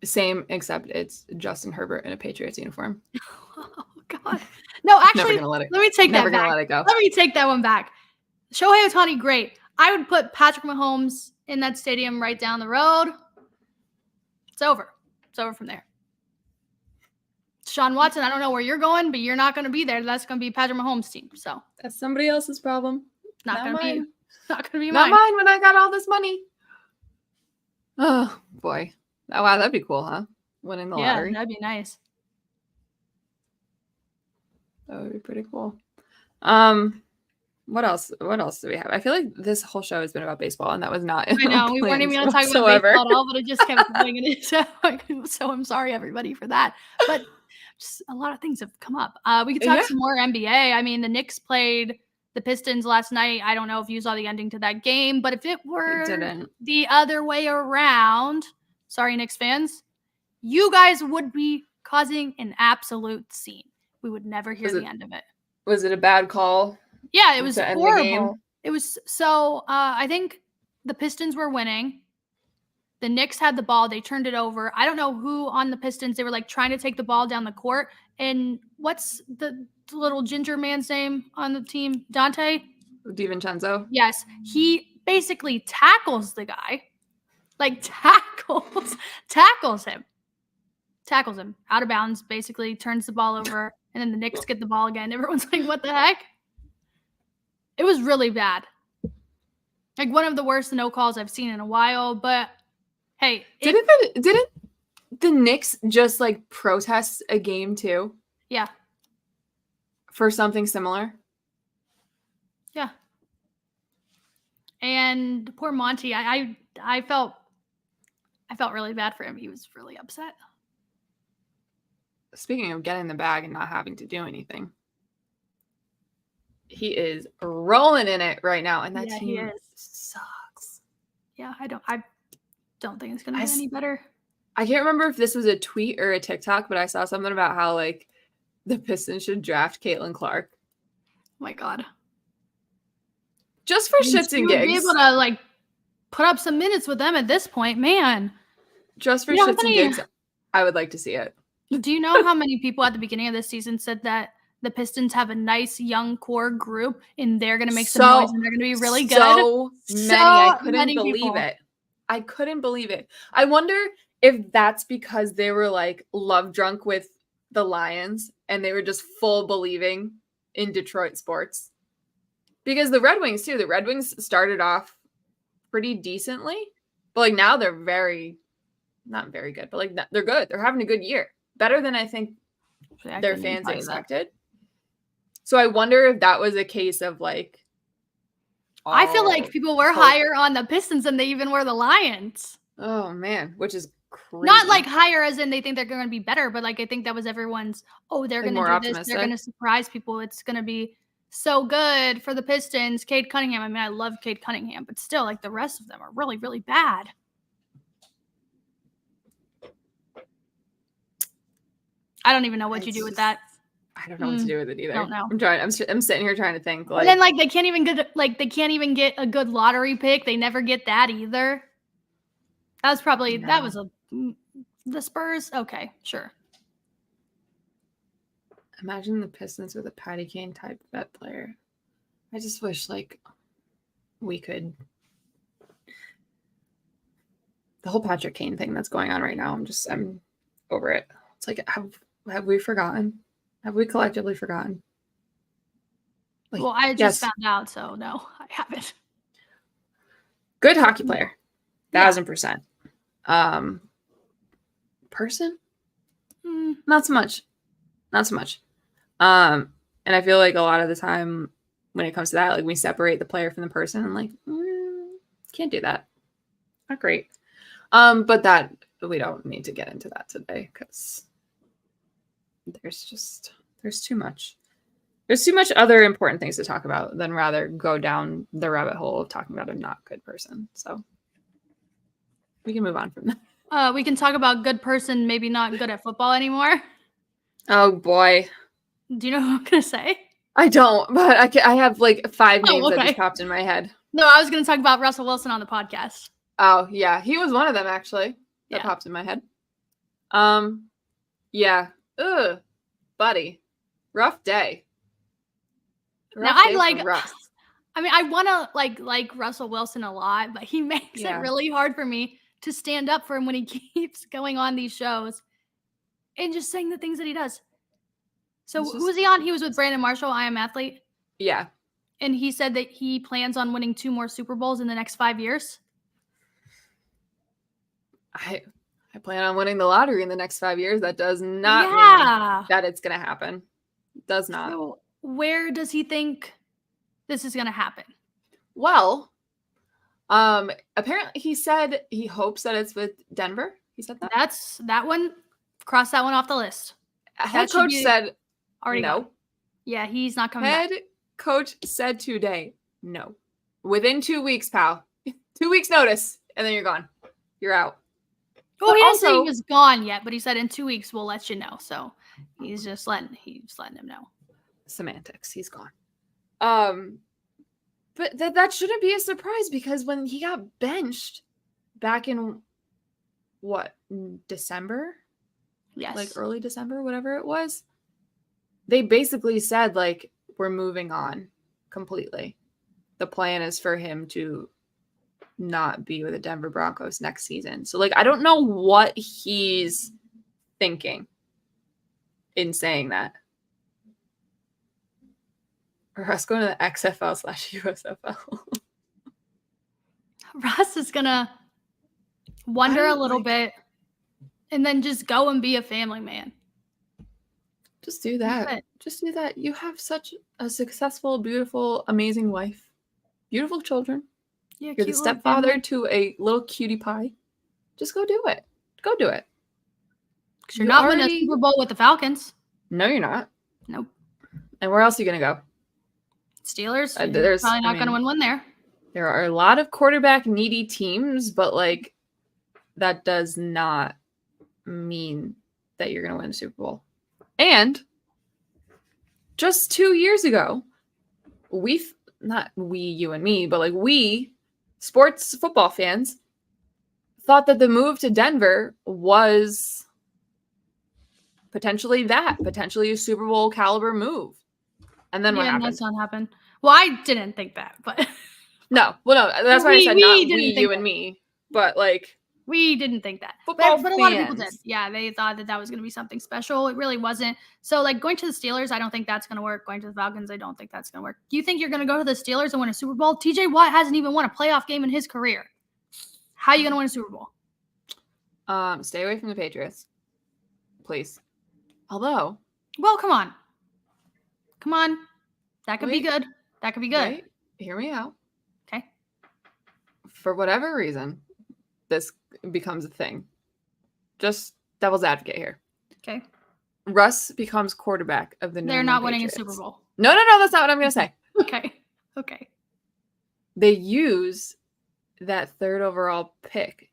Speaker 2: Same, except it's Justin Herbert in a Patriots uniform.
Speaker 1: Oh, God. No, actually, let me take that back.
Speaker 2: Let it go.
Speaker 1: Let me take that one back. Shohei Ohtani, great. I would put Patrick Mahomes in that stadium right down the road. It's over. It's over from there. Sean Watson, I don't know where you're going, but you're not going to be there. That's going to be Patrick Mahomes' team. So
Speaker 2: that's somebody else's problem.
Speaker 1: Not going to be mine.
Speaker 2: Not mine when I got all this money. Oh, boy. Oh, wow, that'd be cool, huh? Winning the lottery.
Speaker 1: Yeah, that'd be nice.
Speaker 2: That would be pretty cool. What else do we have? I feel like this whole show has been about baseball, and that was not.
Speaker 1: I know we weren't even going to talk about baseball at all, but it just kept going in it. So I'm sorry, everybody, for that. But just a lot of things have come up. We could talk some more NBA. I mean, the Knicks played the Pistons last night. I don't know if you saw the ending to that game, but if it were the other way around, sorry, Knicks fans, you guys would be causing an absolute scene. We would never hear the end of it.
Speaker 2: Was it a bad call?
Speaker 1: Yeah, it was horrible. It was so. I think the Pistons were winning. The Knicks had the ball. They turned it over. I don't know who on the Pistons. They were like trying to take the ball down the court. And what's the little ginger man's name on the team? Dante?
Speaker 2: DiVincenzo?
Speaker 1: Yes. He basically tackles the guy. Like tackles him. Tackles him out of bounds, basically turns the ball over. And then the Knicks get the ball again. Everyone's like, what the heck? It was really bad. Like one of the worst no calls I've seen in a while. But hey,
Speaker 2: didn't the Knicks just like protest a game too?
Speaker 1: Yeah.
Speaker 2: For something similar?
Speaker 1: Yeah. And poor Monty, I felt really bad for him. He was really upset.
Speaker 2: Speaking of getting the bag and not having to do anything, he is rolling in it right now, and that team sucks.
Speaker 1: Yeah, I don't think it's gonna get any better.
Speaker 2: I can't remember if this was a tweet or a TikTok, but I saw something about how like the Pistons should draft Caitlin Clark.
Speaker 1: Oh my God.
Speaker 2: Just for shits and gigs.
Speaker 1: Be able to like put up some minutes with them at this point, man.
Speaker 2: Just for shits and gigs, I would like to see it.
Speaker 1: Do you know how many people at the beginning of this season said that the Pistons have a nice young core group and they're going to make some noise and they're going to be really good?
Speaker 2: So many. I couldn't believe it. I couldn't believe it. I wonder if that's because they were like love drunk with the Lions and they were just full believing in Detroit sports. Because the Red Wings too, the Red Wings started off pretty decently, but like now they're not very good, but like they're good. They're having a good year. Better than I think their fans expected. So I wonder if that was a case of like,
Speaker 1: I feel like people were higher on the Pistons than they even were the Lions.
Speaker 2: Oh man, which is crazy.
Speaker 1: Not like higher as in they think they're going to be better, but like I think that was everyone's, they're going to do this. They're going to surprise people. It's going to be so good for the Pistons. Cade Cunningham. I mean, I love Cade Cunningham, but still like the rest of them are really, really bad. I don't even know what you do with that.
Speaker 2: I don't know what to do with it either.
Speaker 1: I don't know.
Speaker 2: I'm sitting here trying to think. Like,
Speaker 1: and then like they can't even get a good lottery pick. They never get that either. That was the Spurs. Okay, sure.
Speaker 2: Imagine the Pistons with a Patty Kane type vet player. I just wish like we could. The whole Patrick Kane thing that's going on right now. I'm over it. It's like have we forgotten? Have we collectively forgotten?
Speaker 1: Like, well, I just found out, so no, I haven't.
Speaker 2: Good hockey player, 1,000%. Person? Not so much. And I feel like a lot of the time when it comes to that, like we separate the player from the person and like, can't do that. Not great. But that we don't need to get into that today because there's too much. There's too much other important things to talk about than rather go down the rabbit hole of talking about a not good person. So we can move on from that.
Speaker 1: We can talk about good person, maybe not good at football anymore.
Speaker 2: Oh boy.
Speaker 1: Do you know who I'm going to say?
Speaker 2: I don't, but I have like 5 names that just popped in my head.
Speaker 1: No, I was going to talk about Russell Wilson on the podcast.
Speaker 2: Oh yeah. He was one of them actually that popped in my head. Yeah. Ugh, buddy. Rough day.
Speaker 1: Now I like Russ. I mean, I want to like Russell Wilson a lot, but he makes it really hard for me to stand up for him when he keeps going on these shows and just saying the things that he does. So who was he on? He was with Brandon Marshall, I Am Athlete.
Speaker 2: Yeah.
Speaker 1: And he said that he plans on winning 2 more Super Bowls in the next 5 years.
Speaker 2: I plan on winning the lottery in the next 5 years. That does not mean that it's going to happen. It does not.
Speaker 1: So where does he think this is going to happen?
Speaker 2: Well, apparently he said he hopes that it's with Denver. He said that.
Speaker 1: That's that one. Cross that one off the list.
Speaker 2: Head coach said
Speaker 1: already
Speaker 2: no.
Speaker 1: Gone. Yeah, he's not coming back.
Speaker 2: Head coach said today no. Within 2 weeks, pal. 2 weeks notice, and then you're gone. You're out.
Speaker 1: Well, he didn't say he was gone yet, but he said in 2 weeks we'll let you know. So he's letting him know.
Speaker 2: Semantics. He's gone. But that shouldn't be a surprise because when he got benched back in what, December?
Speaker 1: Yes.
Speaker 2: Like early December, whatever it was. They basically said, like, we're moving on completely. The plan is for him to not be with the Denver Broncos next season. So, like, I don't know what he's thinking in saying that. Or us going to the XFL/USFL.
Speaker 1: Russ is going to wonder a little bit and then just go and be a family man.
Speaker 2: Just do that. Just do that. You have such a successful, beautiful, amazing wife. Beautiful children.
Speaker 1: Yeah,
Speaker 2: you're the stepfather to a little cutie pie. Just go do it. Go do it.
Speaker 1: Because you're not winning a Super Bowl with the Falcons.
Speaker 2: No, you're not.
Speaker 1: Nope.
Speaker 2: And where else are you going to go?
Speaker 1: Steelers. There's probably not going to win one there.
Speaker 2: There are a lot of quarterback needy teams, but like that does not mean that you're going to win a Super Bowl. And just 2 years ago, not we, you and me, but like we sports football fans thought that the move to Denver was potentially a Super Bowl caliber move. And then what happened?
Speaker 1: That's not happened. Well, I didn't think that, but
Speaker 2: no. That's why I said not we, you, and me, but like
Speaker 1: we didn't think that. But a lot of people did. Yeah, they thought that was going to be something special. It really wasn't. So, like, going to the Steelers, I don't think that's going to work. Going to the Falcons, I don't think that's going to work. Do you think you're going to go to the Steelers and win a Super Bowl? TJ Watt hasn't even won a playoff game in his career. How are you going to win a Super Bowl?
Speaker 2: Stay away from the Patriots, please. Although,
Speaker 1: well, come on. That could be good. That could be good.
Speaker 2: Wait, hear me out.
Speaker 1: Okay.
Speaker 2: For whatever reason, this becomes a thing. Just devil's advocate here.
Speaker 1: Okay.
Speaker 2: Russ becomes quarterback of the New England
Speaker 1: Not
Speaker 2: Patriots.
Speaker 1: winning a Super Bowl.
Speaker 2: No, that's not what I'm going to say.
Speaker 1: Okay.
Speaker 2: They use that 3rd overall pick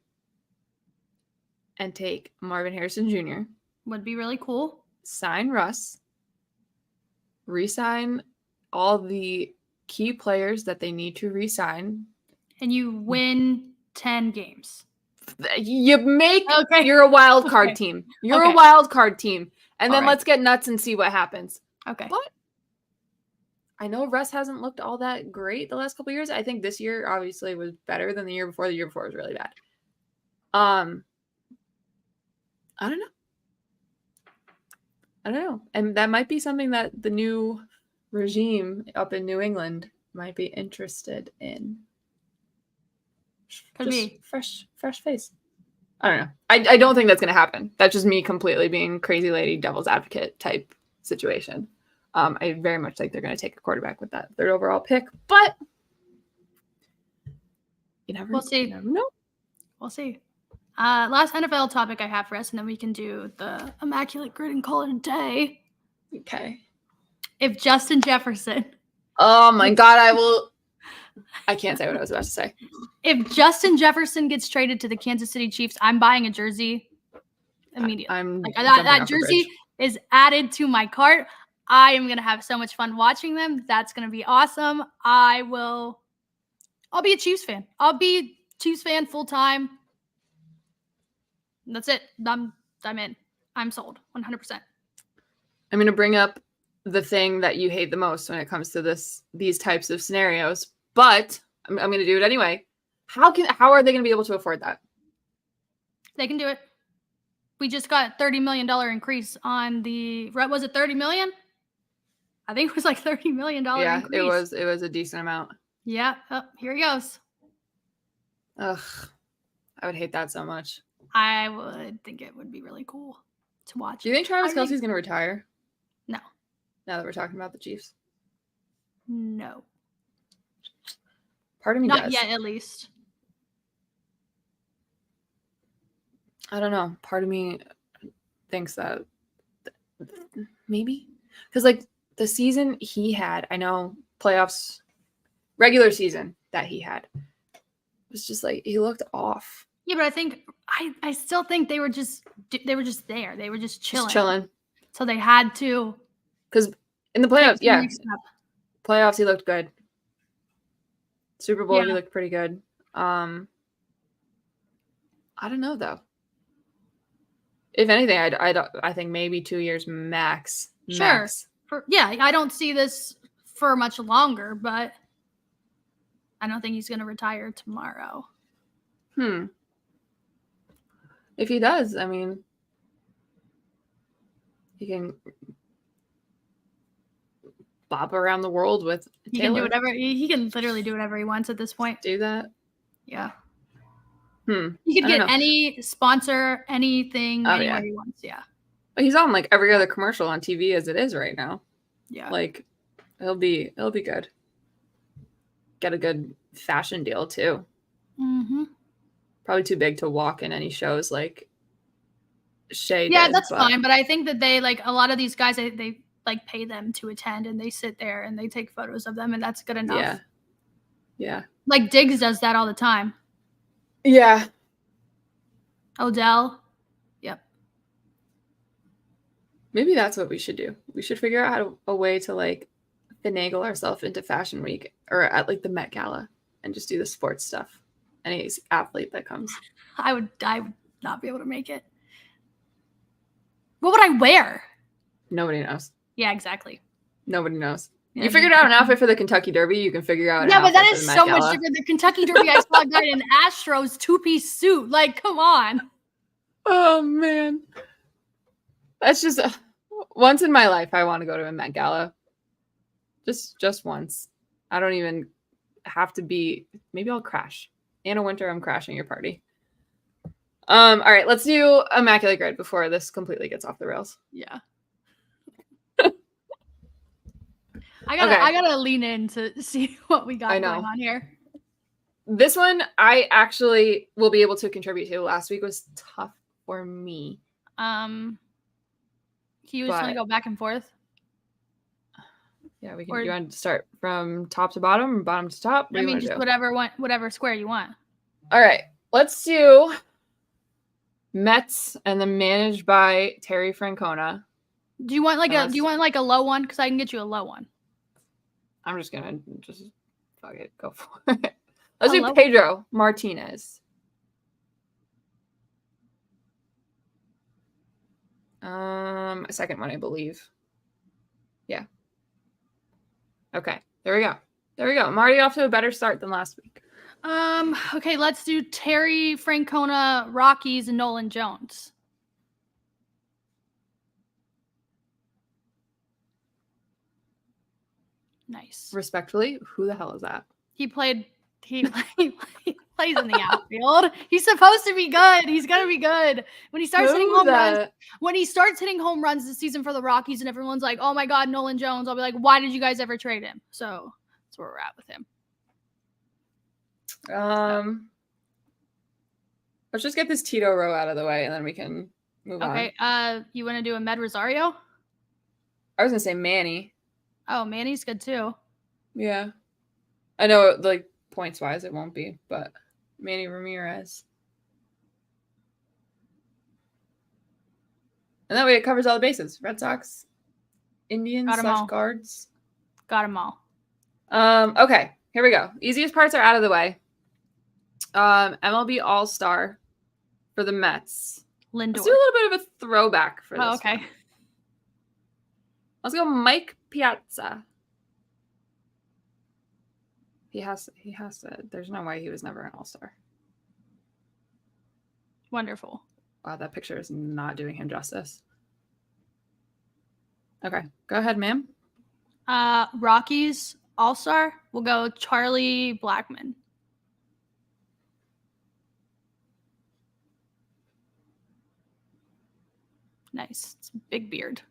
Speaker 2: and take Marvin Harrison Jr.
Speaker 1: Would be really cool.
Speaker 2: Sign Russ. Resign all the key players that they need to resign.
Speaker 1: And you win 10 games.
Speaker 2: You're a wild card team. You're a wild card team. And then let's get nuts and see what happens.
Speaker 1: Okay.
Speaker 2: But I know Russ hasn't looked all that great the last couple of years. I think this year obviously was better than the year before. The year before was really bad. I don't know. And that might be something that the new regime up in New England might be interested in.
Speaker 1: Could be.
Speaker 2: Fresh face. I don't know. I don't think that's going to happen. That's just me completely being crazy lady devil's advocate type situation. I very much think they're going to take a quarterback with that 3rd overall pick, but we'll see. You never know.
Speaker 1: We'll see. Last NFL topic I have for us, and then we can do the immaculate grid and call it a day.
Speaker 2: Okay.
Speaker 1: If Justin Jefferson.
Speaker 2: Oh my God, I can't say what I was about to say.
Speaker 1: If Justin Jefferson gets traded to the Kansas City Chiefs, I'm buying a jersey immediately. That jersey is added to my cart. I am going to have so much fun watching them. That's going to be awesome. I'll be a Chiefs fan. I'll be Chiefs fan full time. That's it. I'm in. I'm sold 100%.
Speaker 2: I'm going to bring up the thing that you hate the most when it comes to these types of scenarios, but I'm going to do it anyway. How are they going to be able to afford that?
Speaker 1: They can do it. We just got a $30 million increase on was it $30 million? I think it was like $30 million increase.
Speaker 2: It was a decent amount.
Speaker 1: Yeah. Oh, here he goes.
Speaker 2: Ugh. I would hate that so much.
Speaker 1: I would think it would be really cool to watch.
Speaker 2: Do you think Travis Kelce's going to retire?
Speaker 1: No.
Speaker 2: Now that we're talking about the Chiefs?
Speaker 1: No.
Speaker 2: Part of me does.
Speaker 1: Not yet, at least.
Speaker 2: I don't know. Part of me thinks that maybe. Because, like, the season he had, I know playoffs, regular season that he had, was just like, he looked off.
Speaker 1: Yeah, but I still think they were just there. They were just chilling.
Speaker 2: Just chilling.
Speaker 1: So they had to.
Speaker 2: Because in the playoffs, playoffs, he looked good. Super Bowl, he looked pretty good. I don't know, though. if anything, I think maybe 2 years max.
Speaker 1: Sure.
Speaker 2: Max.
Speaker 1: I don't see this for much longer, but I don't think he's going to retire tomorrow.
Speaker 2: If he does, I mean, he can bop around the world with Taylor.
Speaker 1: He can do whatever. He can literally do whatever he wants at this point.
Speaker 2: Do that?
Speaker 1: Yeah.
Speaker 2: He
Speaker 1: could get any sponsor, anything, anywhere he wants. Yeah.
Speaker 2: But he's on like every other commercial on TV as it is right now.
Speaker 1: Yeah.
Speaker 2: Like, it'll be good. Get a good fashion deal too.
Speaker 1: Mm-hmm.
Speaker 2: Probably too big to walk in any shows like Shay did.
Speaker 1: Yeah, that's fine. But I think that they like a lot of these guys. They like pay them to attend, and they sit there and they take photos of them, and that's good enough.
Speaker 2: Yeah. Yeah.
Speaker 1: Like Diggs does that all the time.
Speaker 2: Yeah.
Speaker 1: Odell. Yep.
Speaker 2: Maybe that's what we should do. We should figure out a way to like finagle ourselves into Fashion Week or at like the Met Gala and just do the sports stuff. Any athlete that comes.
Speaker 1: I would not be able to make it. What would I wear?
Speaker 2: Nobody knows.
Speaker 1: Yeah, exactly.
Speaker 2: Nobody knows. Yeah, you figured out an outfit for the Kentucky Derby. You can figure out.
Speaker 1: Yeah, but that is so much different. The Kentucky Derby, I saw a guy in an Astros 2-piece suit. Like, come on.
Speaker 2: Oh man, that's just once in my life. I want to go to a Met Gala. Just once. I don't even have to be. Maybe I'll crash. Anna Winter, I'm crashing your party. All right, let's do Immaculate Grid before this completely gets off the rails.
Speaker 1: Yeah. I gotta lean in to see what we got going on here.
Speaker 2: This one I actually will be able to contribute to. Last week was tough for me.
Speaker 1: You just want to go back and forth?
Speaker 2: Yeah, we can. Do you want to start from top to bottom or bottom to top?
Speaker 1: I mean, just whatever square you want.
Speaker 2: All right, let's do Mets and then managed by Terry Francona.
Speaker 1: Do you want like a low one? Because I can get you a low one.
Speaker 2: I'm just gonna fuck it, go for it. Let's do Pedro Martinez. A second one, I believe. Yeah. Okay. There we go. I'm already off to a better start than last week.
Speaker 1: Okay, let's do Terry Francona, Rockies, and Nolan Jones. Nice.
Speaker 2: Respectfully, who the hell is that?
Speaker 1: He plays in the outfield. He's supposed to be good. He's gonna be good. When he starts hitting home runs this season for the Rockies, and everyone's like, "Oh my God, Nolan Jones," I'll be like, "Why did you guys ever trade him?" So that's where we're at with him.
Speaker 2: Let's just get this Tito row out of the way, and then we can move on.
Speaker 1: Okay. You want to do a Med Rosario?
Speaker 2: I was gonna say Manny.
Speaker 1: Oh, Manny's good too.
Speaker 2: Yeah, I know. Like points wise, it won't be, but Manny Ramirez. And that way it covers all the bases. Red Sox, Indians, Guards.
Speaker 1: Got them all.
Speaker 2: Okay, here we go. Easiest parts are out of the way. MLB All-Star for the Mets.
Speaker 1: Lindor.
Speaker 2: Let's do a little bit of a throwback for this.
Speaker 1: Oh, okay.
Speaker 2: One. Let's go Mike Piazza. He has to. There's no way he was never an All-Star.
Speaker 1: Wonderful.
Speaker 2: Wow, that picture is not doing him justice. Okay, go ahead, ma'am.
Speaker 1: Rockies All-Star. We'll go Charlie Blackmon. Nice. It's a big beard.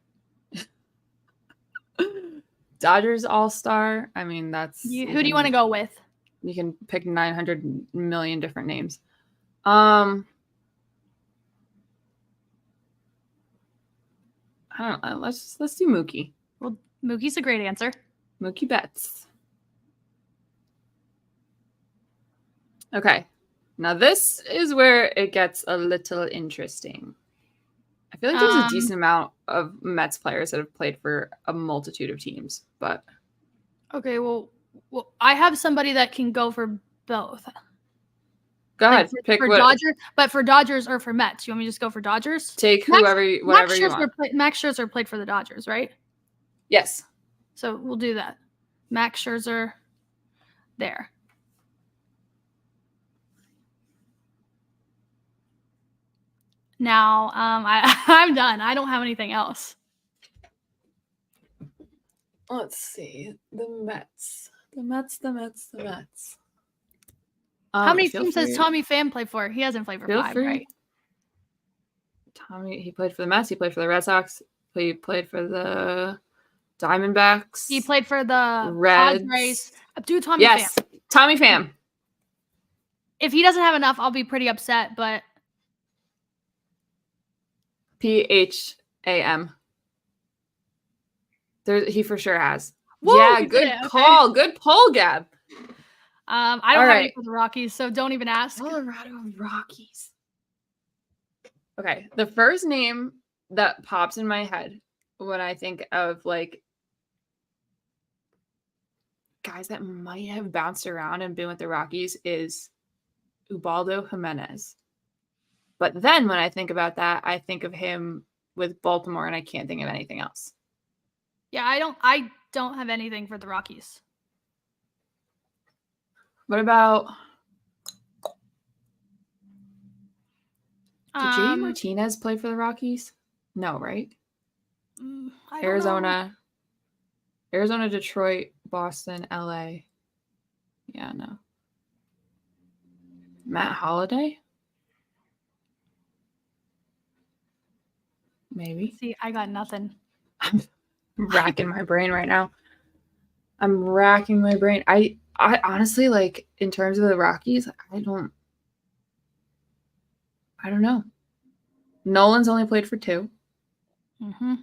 Speaker 2: Dodgers All-Star. I mean, that's...
Speaker 1: Who do you want to go with?
Speaker 2: You can pick 900 million different names. I don't know. Let's do Mookie.
Speaker 1: Well, Mookie's a great answer.
Speaker 2: Mookie Betts. Okay. Now this is where it gets a little interesting. I feel like there's a decent amount of Mets players that have played for a multitude of teams, but...
Speaker 1: Okay, well, I have somebody that can go for both.
Speaker 2: Go ahead. Pick
Speaker 1: for
Speaker 2: what.
Speaker 1: Dodgers, but for Dodgers or for Mets. You want me to just go for Dodgers?
Speaker 2: Take whatever you want.
Speaker 1: Max Scherzer played for the Dodgers, right?
Speaker 2: Yes.
Speaker 1: So we'll do that. Max Scherzer there. Now, I'm done. I don't have anything else.
Speaker 2: Let's see. The Mets.
Speaker 1: How many teams does Tommy Pham play for? He hasn't played for 5, right?
Speaker 2: Tommy, he played for the Mets. He played for the Red Sox. He played for the Diamondbacks.
Speaker 1: He played for the
Speaker 2: Reds.
Speaker 1: Padres. Do Tommy Pham.
Speaker 2: Yes, Tommy Pham.
Speaker 1: If he doesn't have enough, I'll be pretty upset, but...
Speaker 2: Pham. He for sure has.
Speaker 1: Woo,
Speaker 2: yeah, good call. Okay. Good pull, Gabb.
Speaker 1: I don't have any for the Rockies, so don't even ask.
Speaker 2: Colorado Rockies. Okay, the first name that pops in my head when I think of like guys that might have bounced around and been with the Rockies is Ubaldo Jimenez. But then when I think about that, I think of him with Baltimore, and I can't think of anything else.
Speaker 1: Yeah, I don't have anything for the Rockies.
Speaker 2: What about did JD Martinez play for the Rockies? No, right? Arizona, Detroit, Boston, LA. Yeah, no. Matt Holliday? Maybe.
Speaker 1: See, I got nothing.
Speaker 2: I'm racking my brain right now. I honestly, like, in terms of the Rockies, I don't know. Nolan's only played for 2.
Speaker 1: Mm-hmm.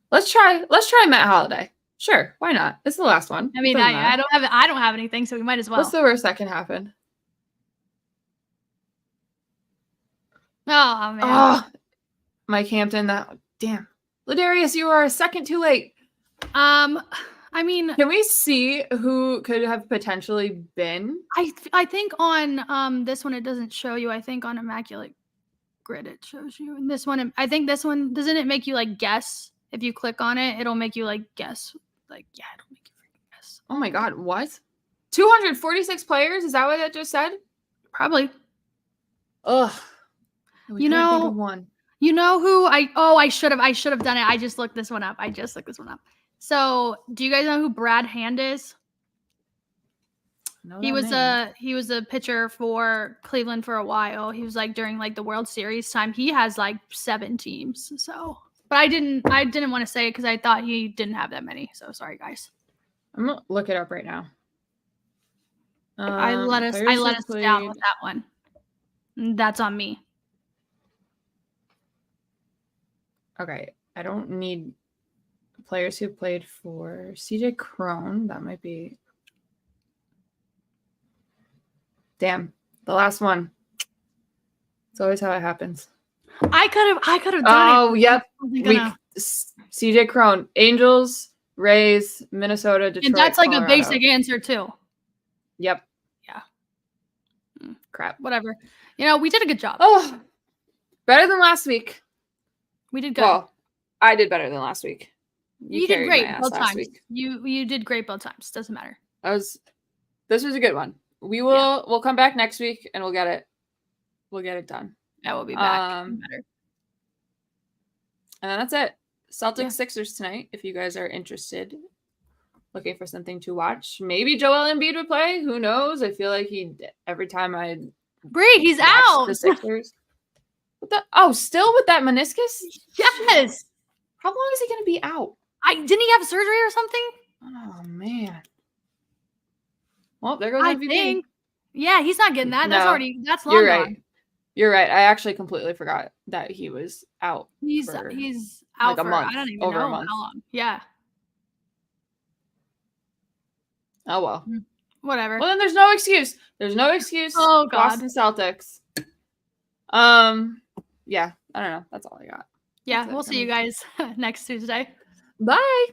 Speaker 2: Let's try Matt Holliday. Sure, why not? It's the last one.
Speaker 1: I mean, I don't have anything, so we might as well.
Speaker 2: What's the worst that can happen?
Speaker 1: Oh man.
Speaker 2: Oh, Mike Hampton. Damn. Ladarius, you are a second too late.
Speaker 1: I mean,
Speaker 2: can we see who could have potentially been?
Speaker 1: I think on this one it doesn't show you. I think on Immaculate Grid it shows you. And this one, I think this one, doesn't it make you like guess? If you click on it, it'll make you like guess. Like, yeah, it'll make you freaking guess.
Speaker 2: Oh my god, what? 246 players? Is that what that just said?
Speaker 1: Probably.
Speaker 2: Ugh.
Speaker 1: You know,
Speaker 2: one.
Speaker 1: You know who I should have done it. I just looked this one up. So, do you guys know who Brad Hand is? He was a pitcher for Cleveland for a while. He was like during like the World Series time. He has like 7 teams. So, but I didn't want to say it because I thought he didn't have that many. So sorry, guys.
Speaker 2: I'm gonna look it up right now.
Speaker 1: I let us down with that one. That's on me.
Speaker 2: Okay, I don't need players who played for CJ Cron. That might be. Damn, the last one. It's always how it happens.
Speaker 1: I could have done it.
Speaker 2: Oh, yep. CJ Cron, Angels, Rays, Minnesota, Detroit.
Speaker 1: And that's like
Speaker 2: Colorado.
Speaker 1: A basic answer too.
Speaker 2: Yep.
Speaker 1: Yeah.
Speaker 2: Crap.
Speaker 1: Whatever. You know, we did a good job.
Speaker 2: Oh, better than last week.
Speaker 1: We did good.
Speaker 2: Well, I did better than last week.
Speaker 1: You did great both times. You did great both times. Doesn't matter.
Speaker 2: This was a good one. We'll come back next week and we'll get it done.
Speaker 1: Yeah, we'll be back.
Speaker 2: And that's it. Celtics Sixers tonight. If you guys are interested, looking for something to watch, maybe Joel Embiid would play. Who knows? I feel like every time I
Speaker 1: Bree, he's out.
Speaker 2: The Sixers. Still with that meniscus?
Speaker 1: Yes.
Speaker 2: How long is he going to be out?
Speaker 1: Didn't he have surgery or something?
Speaker 2: Oh man. Well, there goes MVP.
Speaker 1: Think. Yeah, he's not getting that. That's long.
Speaker 2: You're right. Gone. You're right. I actually completely forgot that he was out.
Speaker 1: He's out like for a month. I don't even know how long. Yeah.
Speaker 2: Oh well.
Speaker 1: Whatever.
Speaker 2: Well, then there's no excuse.
Speaker 1: Oh God.
Speaker 2: Boston Celtics. Yeah, I don't know. That's all I got.
Speaker 1: Yeah, we'll see you guys next Tuesday.
Speaker 2: Bye.